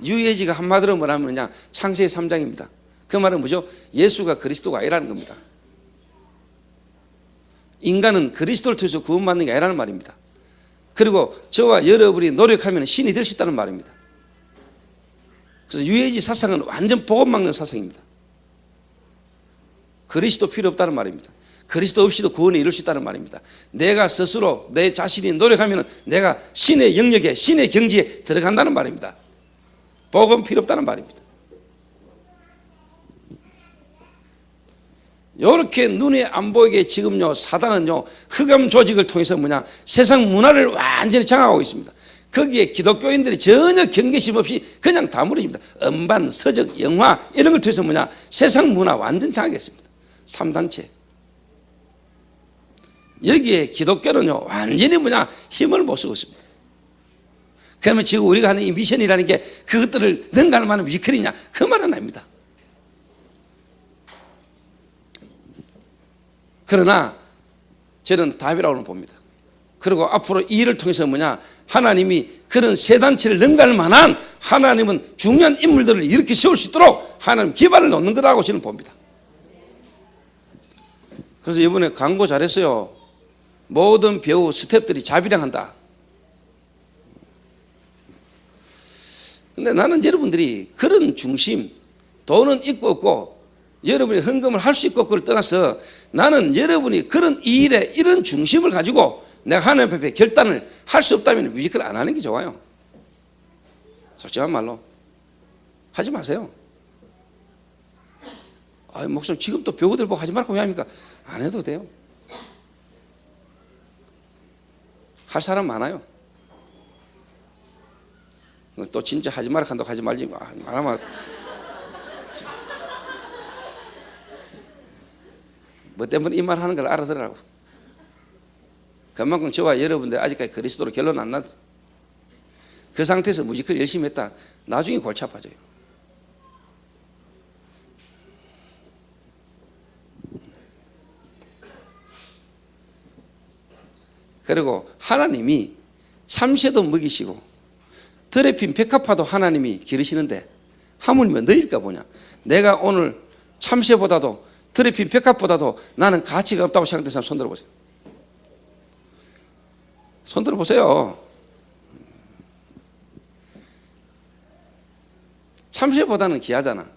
뉴에이지가 한마디로 뭐라면 그냥 창세기 3장입니다. 그 말은 뭐죠? 예수가 그리스도가 아니라는 겁니다. 인간은 그리스도를 통해서 구원받는 게 아니라는 말입니다. 그리고 저와 여러분이 노력하면 신이 될 수 있다는 말입니다. 그래서 뉴에이지 사상은 완전 복음 막는 사상입니다. 그리스도 필요 없다는 말입니다. 그리스도 없이도 구원을 이룰 수 있다는 말입니다. 내가 스스로 내 자신이 노력하면 내가 신의 영역에 신의 경지에 들어간다는 말입니다. 복음 필요 없다는 말입니다. 이렇게 눈에 안 보이게 지금요 사단은요 흑암 조직을 통해서 뭐냐 세상 문화를 완전히 장악하고 있습니다. 거기에 기독교인들이 전혀 경계심 없이 그냥 다 무너집니다. 음반, 서적, 영화 이런 걸 통해서 뭐냐 세상 문화 완전 장악했습니다. 3단체. 여기에 기독교는요 완전히 뭐냐 힘을 못 쓰고 있습니다. 그러면 지금 우리가 하는 이 미션이라는 게 그것들을 능가할 만한 뮤지컬이냐 그 말은 아닙니다. 그러나 저는 답이라고 봅니다. 그리고 앞으로 이 일을 통해서 뭐냐 하나님이 그런 세 단체를 능가할 만한 하나님은 중요한 인물들을 이렇게 세울 수 있도록 하나님 기반을 놓는 거라고 저는 봅니다. 그래서 이번에 광고 잘했어요. 모든 배우 스태프들이 자비량한다. 근데 나는 여러분들이 그런 중심, 돈은 있고 없고 여러분이 헌금을 할 수 있고 없고를 떠나서 나는 여러분이 그런 이 일에 이런 중심을 가지고 내가 하나님 앞에 결단을 할 수 없다면 뮤지컬 안 하는 게 좋아요. 솔직한 말로 하지 마세요. 목사님 지금 또 배우들 보고 하지 말고 왜 합니까? 안 해도 돼요. 할 사람 많아요. 또 진짜 하지 말라 한다고 하지 말지 말아만 뭐 때문에 이 말 하는 걸 알아들으라고. 그만큼 저와 여러분들 아직까지 그리스도로 결론 안 났어. 그 상태에서 뮤지컬 열심히 했다 나중에 골치 아파져요. 그리고 하나님이 참새도 먹이시고 들에 핀 백합화도 하나님이 기르시는데 하물며 너일까 보냐. 내가 오늘 참새보다도 더럽힌 벽화보다도 나는 가치가 없다고 생각되는 사람 손 들어보세요. 손 들어보세요. 참새보다는 귀하잖아.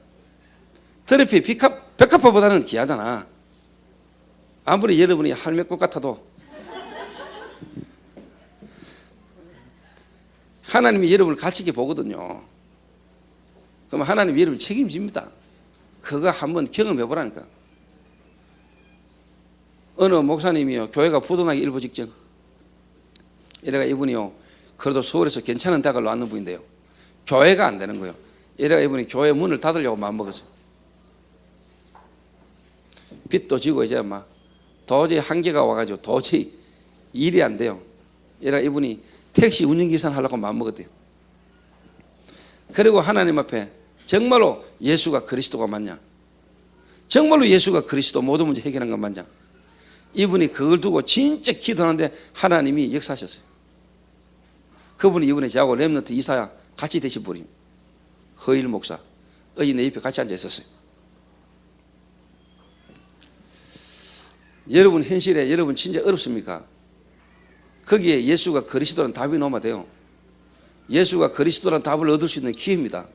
더럽힌 벽화보다는 귀하잖아. 아무리 여러분이 할매꽃 같아도 하나님이 여러분을 가치 있게 보거든요. 그럼 하나님이 여러분을 책임집니다. 그거 한번 경험해 보라니까. 어느 목사님이요, 교회가 부도나기 일보 직전, 이래가 이분이요, 그래도 서울에서 괜찮은 대학을 나왔는 분인데요, 교회가 안 되는 거예요. 이래가 이분이 교회 문을 닫으려고 마음먹었어요. 빚도 지고 이제 막 도저히 한계가 와가지고 도저히 일이 안 돼요. 이래가 이분이 택시 운전기사 하려고 마음먹었대요. 그리고 하나님 앞에 정말로 예수가 그리스도가 맞냐, 정말로 예수가 그리스도 모든 문제 해결한 건 맞냐, 이분이 그걸 두고 진짜 기도하는데 하나님이 역사하셨어요. 그분이 이번에 저하고 렘넌트 이사야 같이 되신 분이 허일 목사, 어제 내 옆에 같이 앉아 있었어요. 여러분 현실에 여러분 진짜 어렵습니까? 거기에 예수가 그리스도라는 답이 나오면 돼요. 예수가 그리스도라는 답을 얻을 수 있는 기회입니다.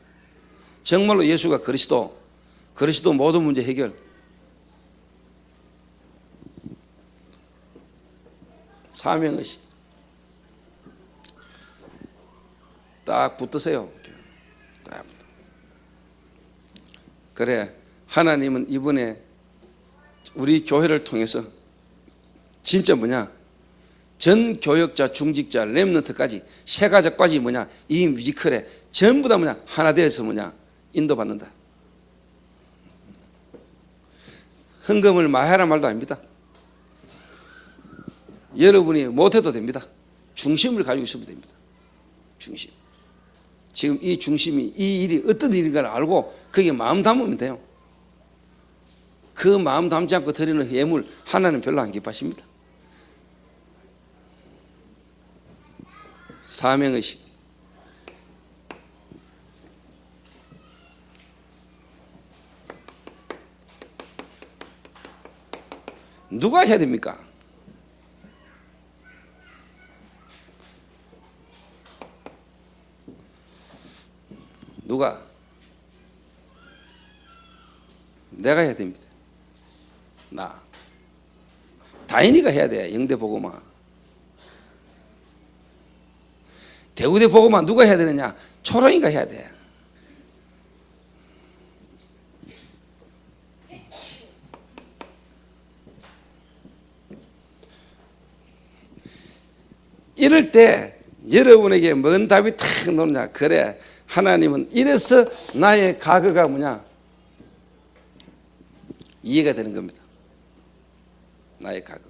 정말로 예수가 그리스도 모든 문제 해결. 사명의식 딱 붙드세요. 딱 붙어. 그래, 하나님은 이번에 우리 교회를 통해서 진짜 뭐냐, 전 교역자, 중직자, 렘넌트까지 세 가족까지 뭐냐, 이 뮤지컬에 전부 다 뭐냐, 하나 되어서 뭐냐, 인도받는다. 헌금을 많이 하란 말도 아닙니다. 여러분이 못해도 됩니다. 중심을 가지고 있으면 됩니다. 중심. 지금 이 중심이 이 일이 어떤 일인가를 알고 거기에 마음 담으면 돼요. 그 마음 담지 않고 드리는 예물 하나는 별로 안 기뻐하십니다. 사명의식. 누가 해야 됩니까? 누가? 내가 해야 됩니다. 나. 다인이가 해야 돼. 영대 보고만. 대구대 보고만 누가 해야 되느냐? 초롱이가 해야 돼. 이럴 때 여러분에게 뭔 답이 탁 나오냐? 그래, 하나님은 이래서 나의 과거가 뭐냐? 이해가 되는 겁니다. 나의 과거.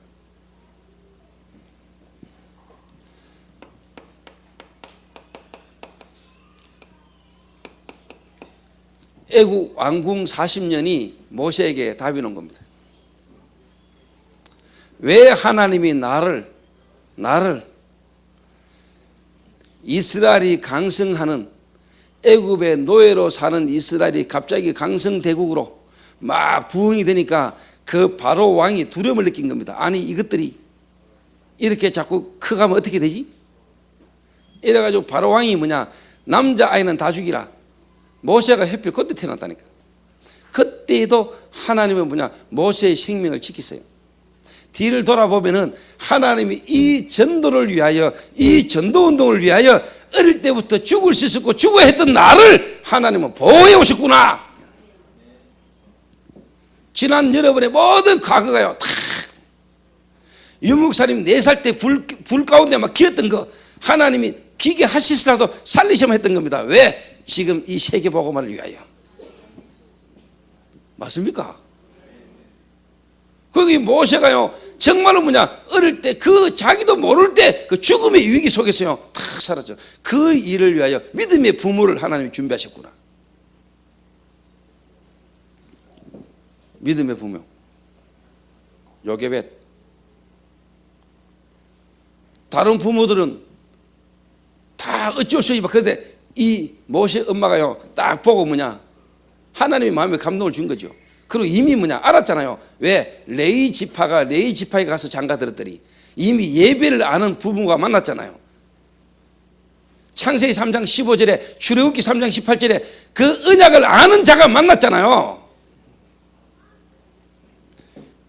애국 왕궁 40년이 모세에게 답이 온 겁니다. 왜 하나님이 나를 이스라엘이 강성하는, 애굽의 노예로 사는 이스라엘이 갑자기 강성대국으로 막 부흥이 되니까 그 바로 왕이 두려움을 느낀 겁니다. 아니 이것들이 이렇게 자꾸 커가면 어떻게 되지? 이래가지고 바로 왕이 뭐냐, 남자아이는 다 죽이라. 모세가 하필 그때 태어났다니까. 그때도 하나님은 뭐냐, 모세의 생명을 지키세요. 뒤를 돌아보면은 하나님이 이 전도를 위하여, 이 전도운동을 위하여 어릴 때부터 죽을 수 있었고 죽어야 했던 나를 하나님은 보호해 오셨구나. 지난 여러분의 모든 과거가요, 다 유목사님 4살 때 불 가운데 막 기었던 거 하나님이 기게 하시더라도 살리셔만 했던 겁니다. 왜? 지금 이 세계복음화를 위하여. 맞습니까? 거기 모세가요, 정말로 뭐냐, 어릴 때 그 자기도 모를 때 그 죽음의 위기 속에서요 탁 살았죠. 그 일을 위하여 믿음의 부모를 하나님이 준비하셨구나. 믿음의 부모 요게벳. 다른 부모들은 다 어쩔 수 없이 그런데 이 모세 엄마가요 딱 보고 뭐냐, 하나님의 마음에 감동을 준 거죠. 그리고 이미 알았잖아요. 왜? 레위 지파에 가서 장가 들었더니 이미 예배를 아는 부부가 만났잖아요. 창세기 3장 15절에 출애굽기 3장 18절에 그 언약을 아는 자가 만났잖아요.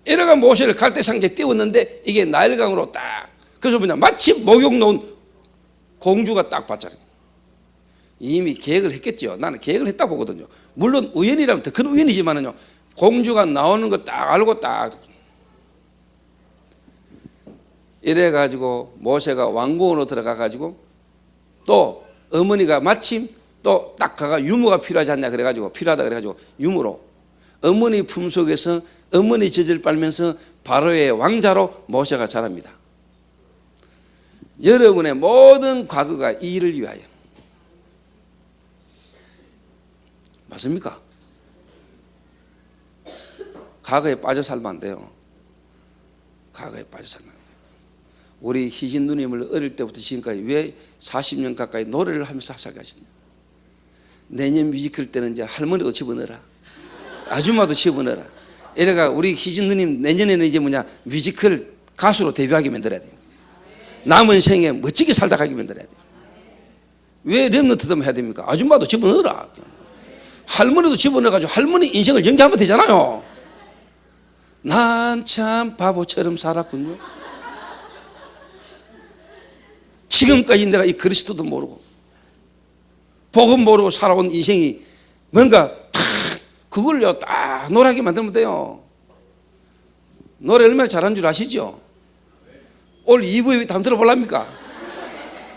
이래가 모세를 갈대상자에 띄웠는데 이게 나일강으로 딱, 그래서 마치 목욕 놓은 공주가 딱 봤잖아요. 이미 계획을 했겠죠. 나는 계획을 했다 보거든요. 물론 우연이라면 더 큰 우연이지만은요, 공주가 나오는 거 딱 알고 딱 이래가지고 모세가 왕궁으로 들어가가지고 또 어머니가 마침 또 딱 가가 유모가 필요하지 않냐 그래가지고 필요하다 그래가지고 유모로 어머니 품속에서 어머니 젖을 빨면서 바로의 왕자로 모세가 자랍니다. 여러분의 모든 과거가 이 일을 위하여. 맞습니까? 과거에 빠져 살면 안 돼요. 과거에 빠져 살면 안 돼요. 우리 희진 누님을 어릴 때부터 지금까지 왜 40년 가까이 노래를 하면서 살게 하셨냐. 내년 뮤지컬 때는 이제 할머니도 집어넣어라, 아줌마도 집어넣어라. 이래가 우리 희진 누님 내년에는 이제 뮤지컬 가수로 데뷔하게 만들어야 돼요. 남은 생에 멋지게 살다 가게 만들어야 돼요. 왜 랩너트도 해야 됩니까? 아줌마도 집어넣어라. 할머니도 집어넣어가지고 할머니 인생을 연기하면 되잖아요. 난 참 바보처럼 살았군요. 지금까지 내가 이 그리스도도 모르고 복음 모르고 살아온 인생이 뭔가 탁 그걸요 딱 노래하게 만들면 돼요. 노래 얼마나 잘하는 줄 아시죠? 올 2부에 한번 들어볼랍니까?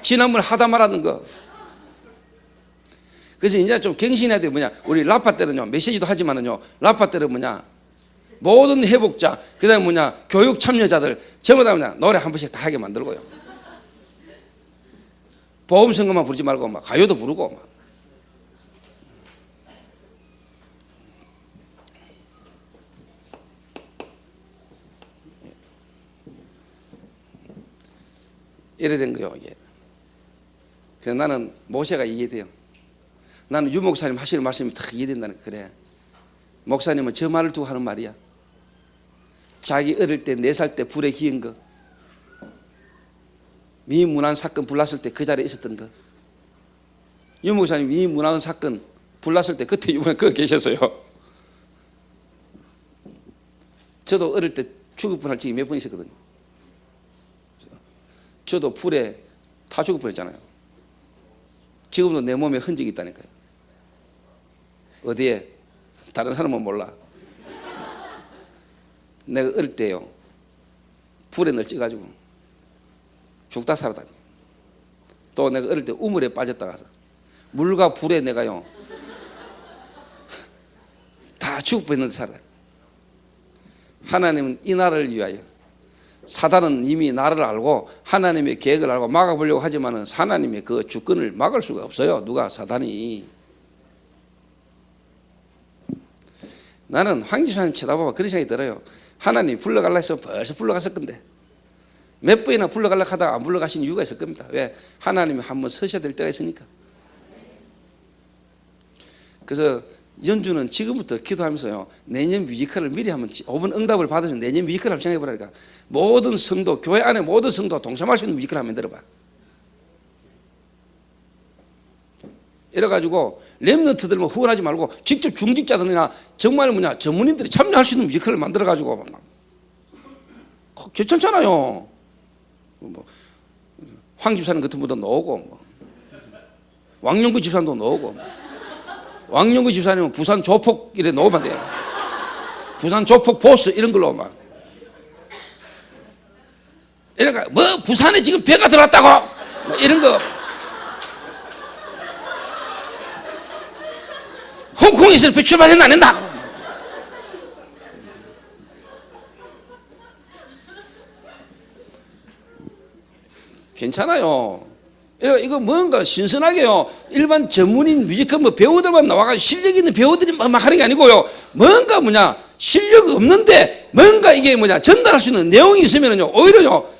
지난번에 하다 말하는 거. 그래서 이제 좀 갱신해야 돼. 우리 라파 때는요 메시지도 하지만은요 라파 때는 모든 회복자, 그 다음에 교육 참여자들 전부 다 노래 한 번씩 다 하게 만들고요. 보험 선거만 부르지 말고 가요도 부르고 이래 된 거예요. 이게. 그래서 나는 모세가 이해돼요. 나는 유 목사님 하시는 말씀이 다 이해된다는 거야. 그래. 목사님은 저 말을 두고 하는 말이야. 자기 어릴 때 4살 때 불에 기은 거, 미문안 사건 불났을 때 그 자리에 있었던 거. 유 목사님 미문안 사건 불났을 때 그때 유목사님 거기 계셨어요. 저도 어릴 때 죽을 뻔할 적이 몇 번 있었거든요. 저도 불에 타 죽을 뻔했잖아요. 지금도 내 몸에 흔적이 있다니까요. 어디에? 다른 사람은 몰라. 내가 어릴 때요 불에 널찌가지고 죽다 살았다. 또 내가 어릴 때 우물에 빠졌다가 물과 불에 내가요 다 죽을 뻔했는데 살았다. 하나님은 이 나라를 위하여, 사단은 이미 나를 알고 하나님의 계획을 알고 막아보려고 하지만은 하나님의 그 주권을 막을 수가 없어요. 누가? 사단이. 나는 황지사님 쳐다보면 그런 생각이 들어요. 하나님 불러갈라 해서 벌써 불러갔을 건데 몇 번이나 불러갈라 하다가 안 불러가신 이유가 있을 겁니다. 왜? 하나님이 한번 서셔야 될 때가 있으니까. 그래서 연주는 지금부터 기도하면서요 내년 뮤지컬을 미리 한번 5분 응답을 받으면 내년 뮤지컬을 한번 생각해보라니까. 모든 성도, 교회 안에 모든 성도 동참할 수 있는 뮤지컬 한번 들어봐. 이래가지고 렘넌트들 후원하지 말고 직접 중직자들이나 정말 전문인들이 참여할 수 있는 뮤지컬을 만들어가지고 괜찮잖아요. 황 집사님 같은 분도 나오고 왕영구 집사님도 나오고. 왕영구 집사님은 부산 조폭 이래 나오면 돼요. 부산 조폭 보스 이런 걸로 막. 이러니까 부산에 지금 배가 들어왔다고 이런 거. 홍콩에서 배 출발했나 안 했나? 괜찮아요. 이거 뭔가 신선하게요. 일반 전문인 뮤지컬 배우들만 나와가지고 실력 있는 배우들이 막 하는 게 아니고요. 뭔가 실력 없는데 뭔가 이게 전달할 수 있는 내용이 있으면요 오히려요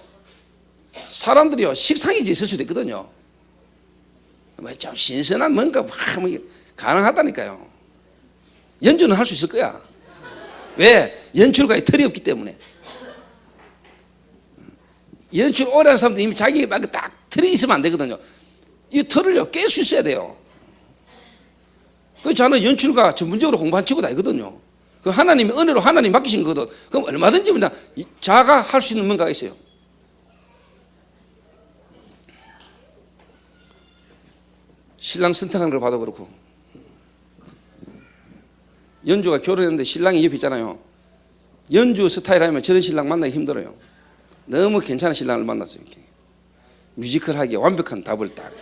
사람들이요 식상해져 있을 수도 있거든요. 좀 신선한 뭔가 가능하다니까요. 연주는 할 수 있을 거야. 왜? 연출가에 털이 없기 때문에. 연출 오래 한 사람들 이미 자기 막 딱 틀이 있으면 안 되거든요. 이 틀을요 깰 수 있어야 돼요. 그 저는 연출가 전문적으로 공부한 친구도 아니거든요. 그 하나님의 은혜로 하나님 맡기신 거거든. 그럼 얼마든지 그냥 자가 할 수 있는 뭔가가 있어요. 신랑 선택하는 걸 봐도 그렇고, 연주가 결혼했는데 신랑이 옆에 있잖아요. 연주 스타일 하면 저런 신랑 만나기 힘들어요. 너무 괜찮은 신랑을 만났어요. 이렇게 뮤지컬하게 완벽한 답을 딱.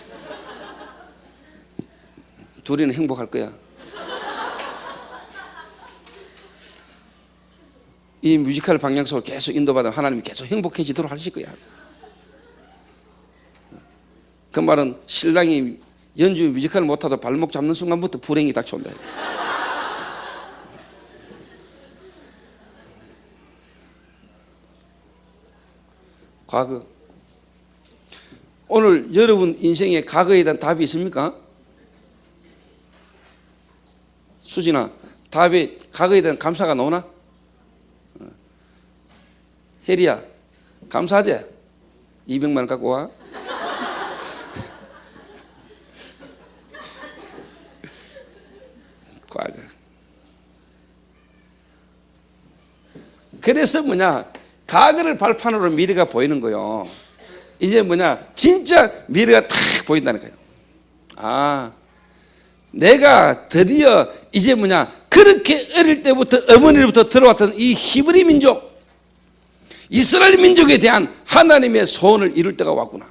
둘이는 행복할 거야. 이 뮤지컬 방향 속으로 계속 인도받으면 하나님이 계속 행복해지도록 하실 거야. 그 말은 신랑이 연주 뮤지컬을 못하다 발목 잡는 순간부터 불행이 닥쳐온다. 과거. 오늘 여러분 인생에 과거에 대한 답이 있습니까? 수진아, 답이 과거에 대한 감사가 나오나? 혜리야, 감사하지? 200만 원 갖고 와. 과거. 그래서 뭐냐, 과거를 발판으로 미래가 보이는 거요. 이제 뭐냐, 진짜 미래가 탁 보인다는 거예요. 아, 내가 드디어 이제 뭐냐, 그렇게 어릴 때부터 어머니로부터 들어왔던 이 히브리 민족, 이스라엘 민족에 대한 하나님의 소원을 이룰 때가 왔구나.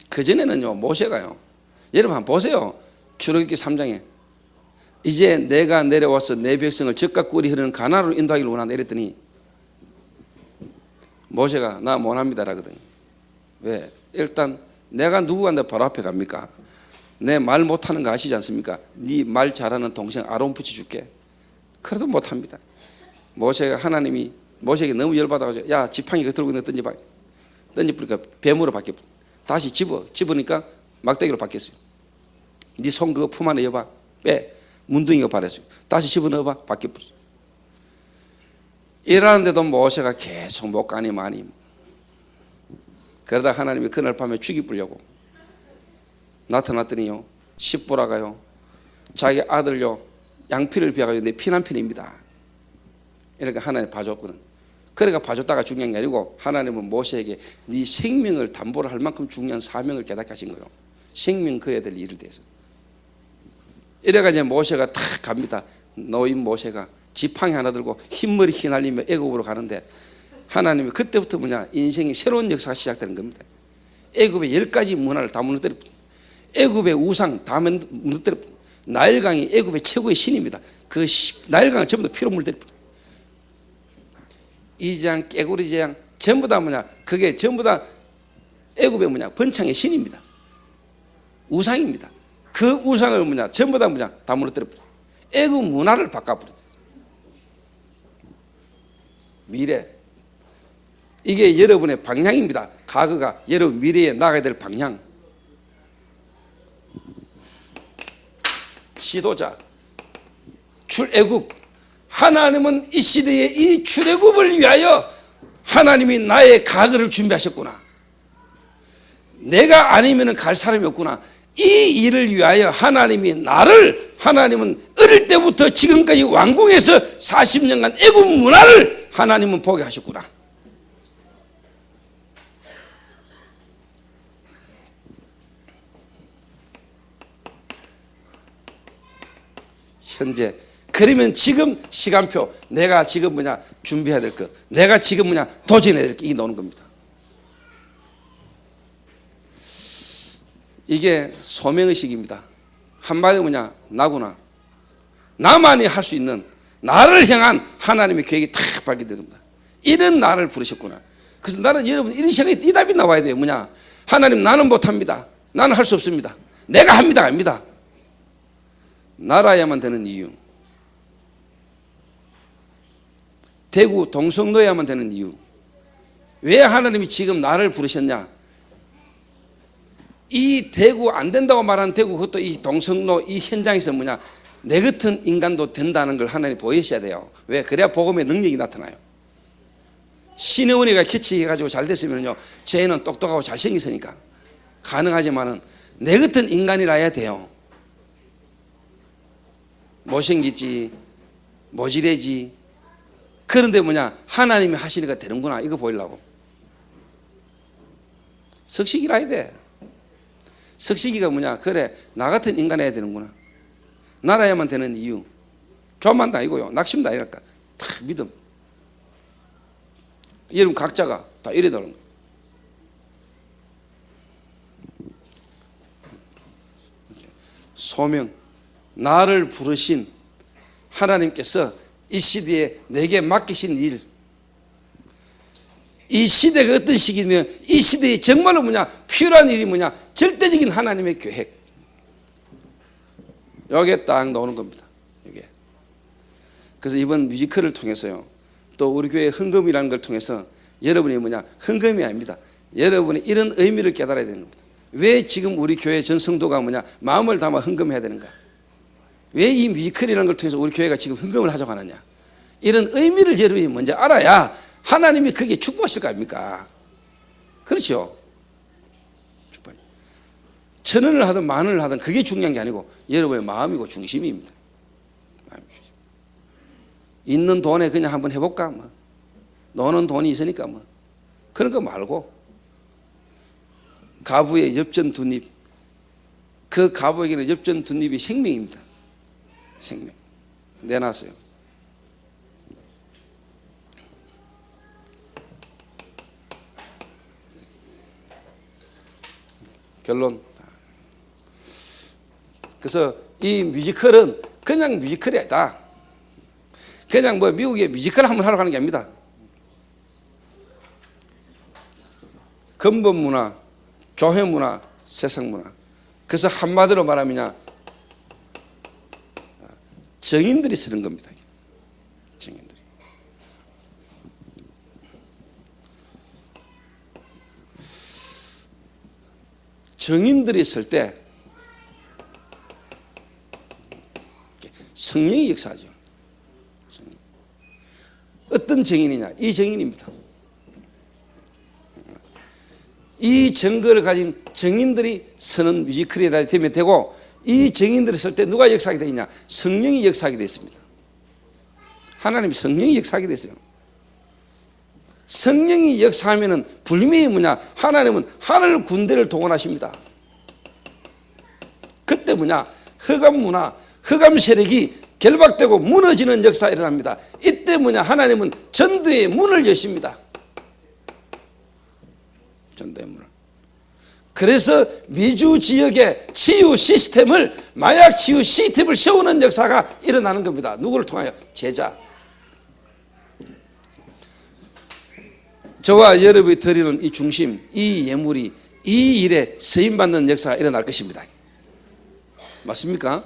그전에는요, 모세가요, 여러분 한번 보세요. 출애굽기 3장에 이제 내가 내려와서 내 백성을 젖과 꿀이 흐르는 가나안으로 인도하기를 원한다 이랬더니 모세가 나 못합니다 라거든요. 왜? 일단 내가 누구한테 바로 앞에 갑니까? 내 말 못하는 거 아시지 않습니까? 네 말 잘하는 동생 아론 붙여줄게. 그래도 못합니다. 모세가 하나님이 모세에게 너무 열받아가지고 야 지팡이 그 들고 있는 거 던져봐. 던져보니까 뱀으로 바뀌어. 다시 집으니까 막대기로 바뀌었어요. 네 손 그거 품 안에 여봐. 빼. 문둥이가 바랬어요. 다시 집어넣어봐. 바뀌어버렸어요. 이러는데도 모세가 계속 못 가니 많이. 그러다 하나님이 그날 밤에 죽이려고 나타났더니요, 십보라가요 자기 아들요 양피를 베어가지고 내 피난편입니다. 이렇게 하나님 봐줬거든. 그러니까 봐줬다가 중요한 게 아니고 하나님은 모세에게 네 생명을 담보로 할 만큼 중요한 사명을 깨닫게 하신 거예요. 생명 그려야 될 일을 대해서. 이래가지고 모세가 탁 갑니다. 노인 모세가 지팡이 하나 들고 흰머리 휘날리며 애굽으로 가는데 하나님이 그때부터 뭐냐, 인생의 새로운 역사가 시작되는 겁니다. 애굽의 10가지 문화를 다 무너뜨려. 애굽의 우상 다 무너뜨려. 나일강이 애굽의 최고의 신입니다. 그 나일강을 전부 다 피로 물들여. 이재앙, 깨구리 재앙 전부 다 뭐냐, 그게 전부 다 애굽의 뭐냐, 번창의 신입니다. 우상입니다. 그 우상을 뭐냐, 전부 다 뭐냐, 다 무너뜨려. 애굽 문화를 바꿔버려. 미래, 이게 여러분의 방향입니다. 과거가 여러분 미래에 나가야 될 방향. 지도자, 출애굽. 하나님은 이 시대에 이 출애굽을 위하여 하나님이 나의 과거를 준비하셨구나. 내가 아니면 갈 사람이 없구나. 이 일을 위하여 하나님은 어릴 때부터 지금까지 왕궁에서 40년간 애굽 문화를 하나님은 보게 하셨구나. 현재. 그러면 지금 시간표, 내가 지금 뭐냐 준비해야 될 것, 내가 지금 뭐냐 도전해야 될 게, 이게 나오는 겁니다. 이게 소명의식입니다. 한마디로 뭐냐, 나구나. 나만이 할 수 있는, 나를 향한 하나님의 계획이 탁 발견되는 겁니다. 이런 나를 부르셨구나. 그래서 나는 여러분 이런 생각이, 이 답이 나와야 돼요. 뭐냐, 하나님 나는 못합니다. 나는 할 수 없습니다. 내가 합니다. 아닙니다. 나라야만 되는 이유, 대구 동성로야만 되는 이유, 왜 하나님이 지금 나를 부르셨냐. 이 대구 안 된다고 말하는 대구, 그것도 이 동성로 이 현장에서 뭐냐, 내 같은 인간도 된다는 걸 하나님 보이셔야 돼요. 왜? 그래야 복음의 능력이 나타나요. 신의 은혜가 캐치해가지고 잘 됐으면요, 쟤는 똑똑하고 잘생겼으니까 가능하지만은 내 같은 인간이라야 돼요. 못생겼지, 모지래지. 그런데 뭐냐, 하나님이 하시니까 되는구나, 이거 보이려고. 석식이라 해야 돼. 석식이가 뭐냐, 그래 나 같은 인간 해야 되는구나, 나라야만 되는 이유. 교만도 아니고요, 낙심도 아니랄까, 다 믿음. 여러분 각자가 다 이래 되는 거예요. 소명, 나를 부르신 하나님께서 이 시대에 내게 맡기신 일, 이 시대가 어떤 시기면 이 시대에 정말로 뭐냐, 필요한 일이 뭐냐, 절대적인 하나님의 계획. 여기에 딱 나오는 겁니다. 여기에. 그래서 이번 뮤지컬을 통해서요, 또 우리 교회 헌금이라는 걸 통해서 여러분이 뭐냐, 헌금이 아닙니다. 여러분이 이런 의미를 깨달아야 되는 겁니다. 왜 지금 우리 교회 전 성도가 뭐냐, 마음을 담아 헌금해야 되는가? 왜 이 뮤지컬이라는 걸 통해서 우리 교회가 지금 헌금을 하자고 하느냐? 이런 의미를 여러분이 먼저 알아야 하나님이 그게 축복하실 거 아닙니까? 그렇죠? 1,000원을 하든 10,000원을 하든 그게 중요한 게 아니고 여러분의 마음이고 중심입니다. 있는 돈에 그냥 한번 해볼까? 뭐. 너는 돈이 있으니까 뭐. 그런 거 말고 가부의 엽전 두 입, 그 가부에게는 엽전 두 입이 생명입니다. 생명. 내놨어요. 결론. 그래서 이 뮤지컬은 그냥 뮤지컬이 아니다. 그냥 뭐 미국에 뮤지컬 한번 하러 가는 게 아닙니다. 근본 문화, 교회 문화, 세상 문화. 그래서 한마디로 말하면 정인들이 쓰는 겁니다. 정인들이. 정인들이 쓸 때 성령이 역사하죠. 어떤 정인이냐? 이 정인입니다. 이 증거를 가진 정인들이 쓰는 뮤지컬이 되면 되고, 이 정인들이 쓸 때 누가 역사하게 되어 있냐? 성령이 역사하게 되어 있습니다. 하나님이 성령이 역사하게 됐어요. 성령이 역사하면은 분명히 뭐냐? 하나님은 하늘 군대를 동원하십니다. 그때 뭐냐? 흑암 문화, 흑암 세력이 결박되고 무너지는 역사가 일어납니다. 이때 뭐냐? 하나님은 전도의 문을 여십니다. 전도의 문을. 그래서 미주 지역의 치유 시스템을, 마약 치유 시스템을 세우는 역사가 일어나는 겁니다. 누구를 통하여? 제자. 저와 여러분이 드리는 이 중심, 이 예물이 이 일에 쓰임받는 역사가 일어날 것입니다. 맞습니까?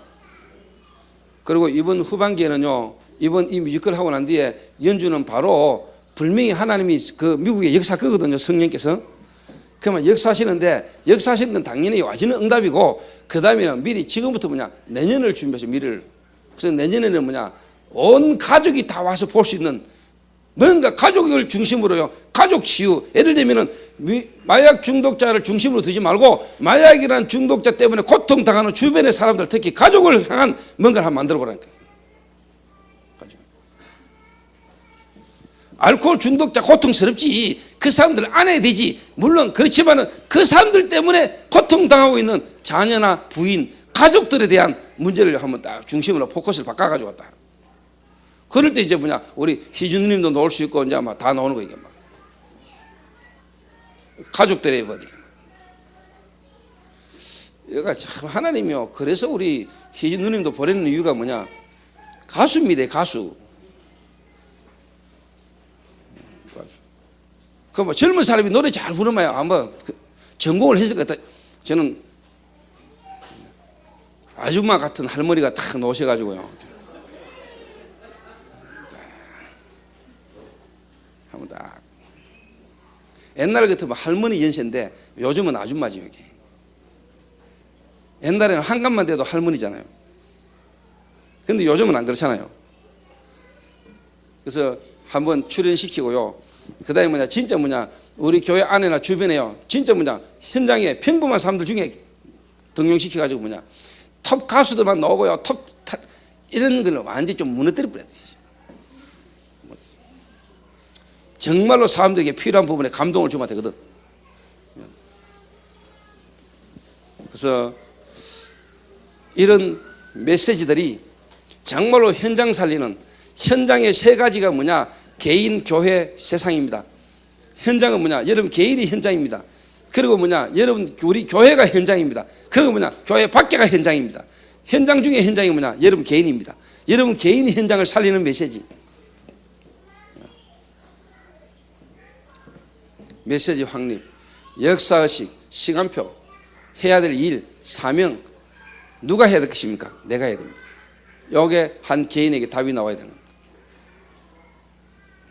그리고 이번 후반기에는요, 이번 이 뮤지컬 하고 난 뒤에 연주는 바로 분명히 하나님이 그 미국의 역사 거거든요. 성령께서. 그러면 역사하시는데, 역사하시는 건 당연히 와지는 응답이고, 그 다음에는 미리 지금부터 뭐냐, 내년을 준비해서 미래를. 그래서 내년에는 뭐냐, 온 가족이 다 와서 볼 수 있는 뭔가 가족을 중심으로요, 가족 치유. 예를 들면은 마약 중독자를 중심으로 두지 말고 마약이라는 중독자 때문에 고통당하는 주변의 사람들, 특히 가족을 향한 뭔가를 한번 만들어 보라니까. 알코올 중독자 고통스럽지, 그 사람들 안 해야 되지. 물론 그렇지만은 그 사람들 때문에 고통당하고 있는 자녀나 부인, 가족들에 대한 문제를 한번 딱 중심으로 포커스를 바꿔가지고 왔다. 그럴 때 이제 뭐냐, 우리 희준님도 놓을 수 있고, 이제 아마 다 나오는 거, 이게 막. 가족들의 뭐니까. 그러니까 참 하나님이요. 그래서 우리 희준 누님도 보내는 이유가 뭐냐, 가수입니다, 가수. 그 뭐 젊은 사람이 노래 잘 부르면 아마 전공을 했을 것 같아. 저는 아줌마 같은 할머니가 탁 나오셔가지고요. 한번 딱. 옛날 같으면 할머니 연세인데 요즘은 아줌마지 여기. 옛날에는 한갑만 돼도 할머니잖아요. 근데 요즘은 안 그렇잖아요. 그래서 한번 출연시키고요. 그다음에 진짜 우리 교회 안에나 주변에요. 진짜 현장에 평범한 사람들 중에 등용시켜가지고 톱 가수들만 나오고요. 이런 걸 완전히 좀 무너뜨려 버려야 되죠. 정말로 사람들에게 필요한 부분에 감동을 주면 되거든. 그래서 이런 메시지들이 정말로 현장 살리는 현장의 세 가지가 개인, 교회, 세상입니다. 현장은 여러분 개인이 현장입니다. 그리고 여러분 우리 교회가 현장입니다. 그리고 교회 밖에가 현장입니다. 현장 중에 현장이 여러분 개인입니다. 여러분 개인이 현장을 살리는 메시지. 메시지 확립, 역사의식, 시간표, 해야 될 일, 사명, 누가 해야 될 것입니까? 내가 해야 됩니다. 여기에 한 개인에게 답이 나와야 되는 겁니다.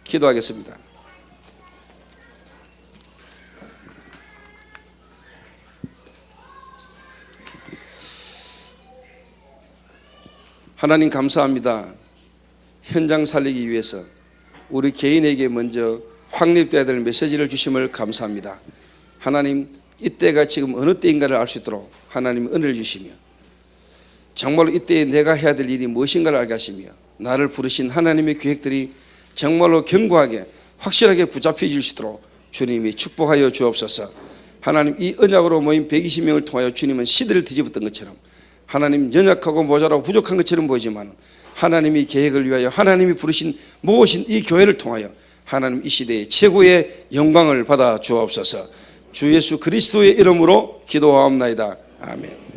기도하겠습니다. 하나님 감사합니다. 현장 살리기 위해서 우리 개인에게 먼저 확립되어야 될 메시지를 주심을 감사합니다. 하나님, 이때가 지금 어느 때인가를 알 수 있도록 하나님 은혜를 주시며 정말로 이때에 내가 해야 될 일이 무엇인가를 알게 하시며 나를 부르신 하나님의 계획들이 정말로 견고하게 확실하게 붙잡혀질 수 있도록 주님이 축복하여 주옵소서. 하나님, 이 언약으로 모인 120명을 통하여 주님은 시대를 뒤집었던 것처럼 하나님 연약하고 모자라고 부족한 것처럼 보이지만 하나님이 계획을 위하여 하나님이 부르신 모으신 이 교회를 통하여 하나님 이 시대의 최고의 영광을 받아 주옵소서. 주 예수 그리스도의 이름으로 기도하옵나이다. 아멘.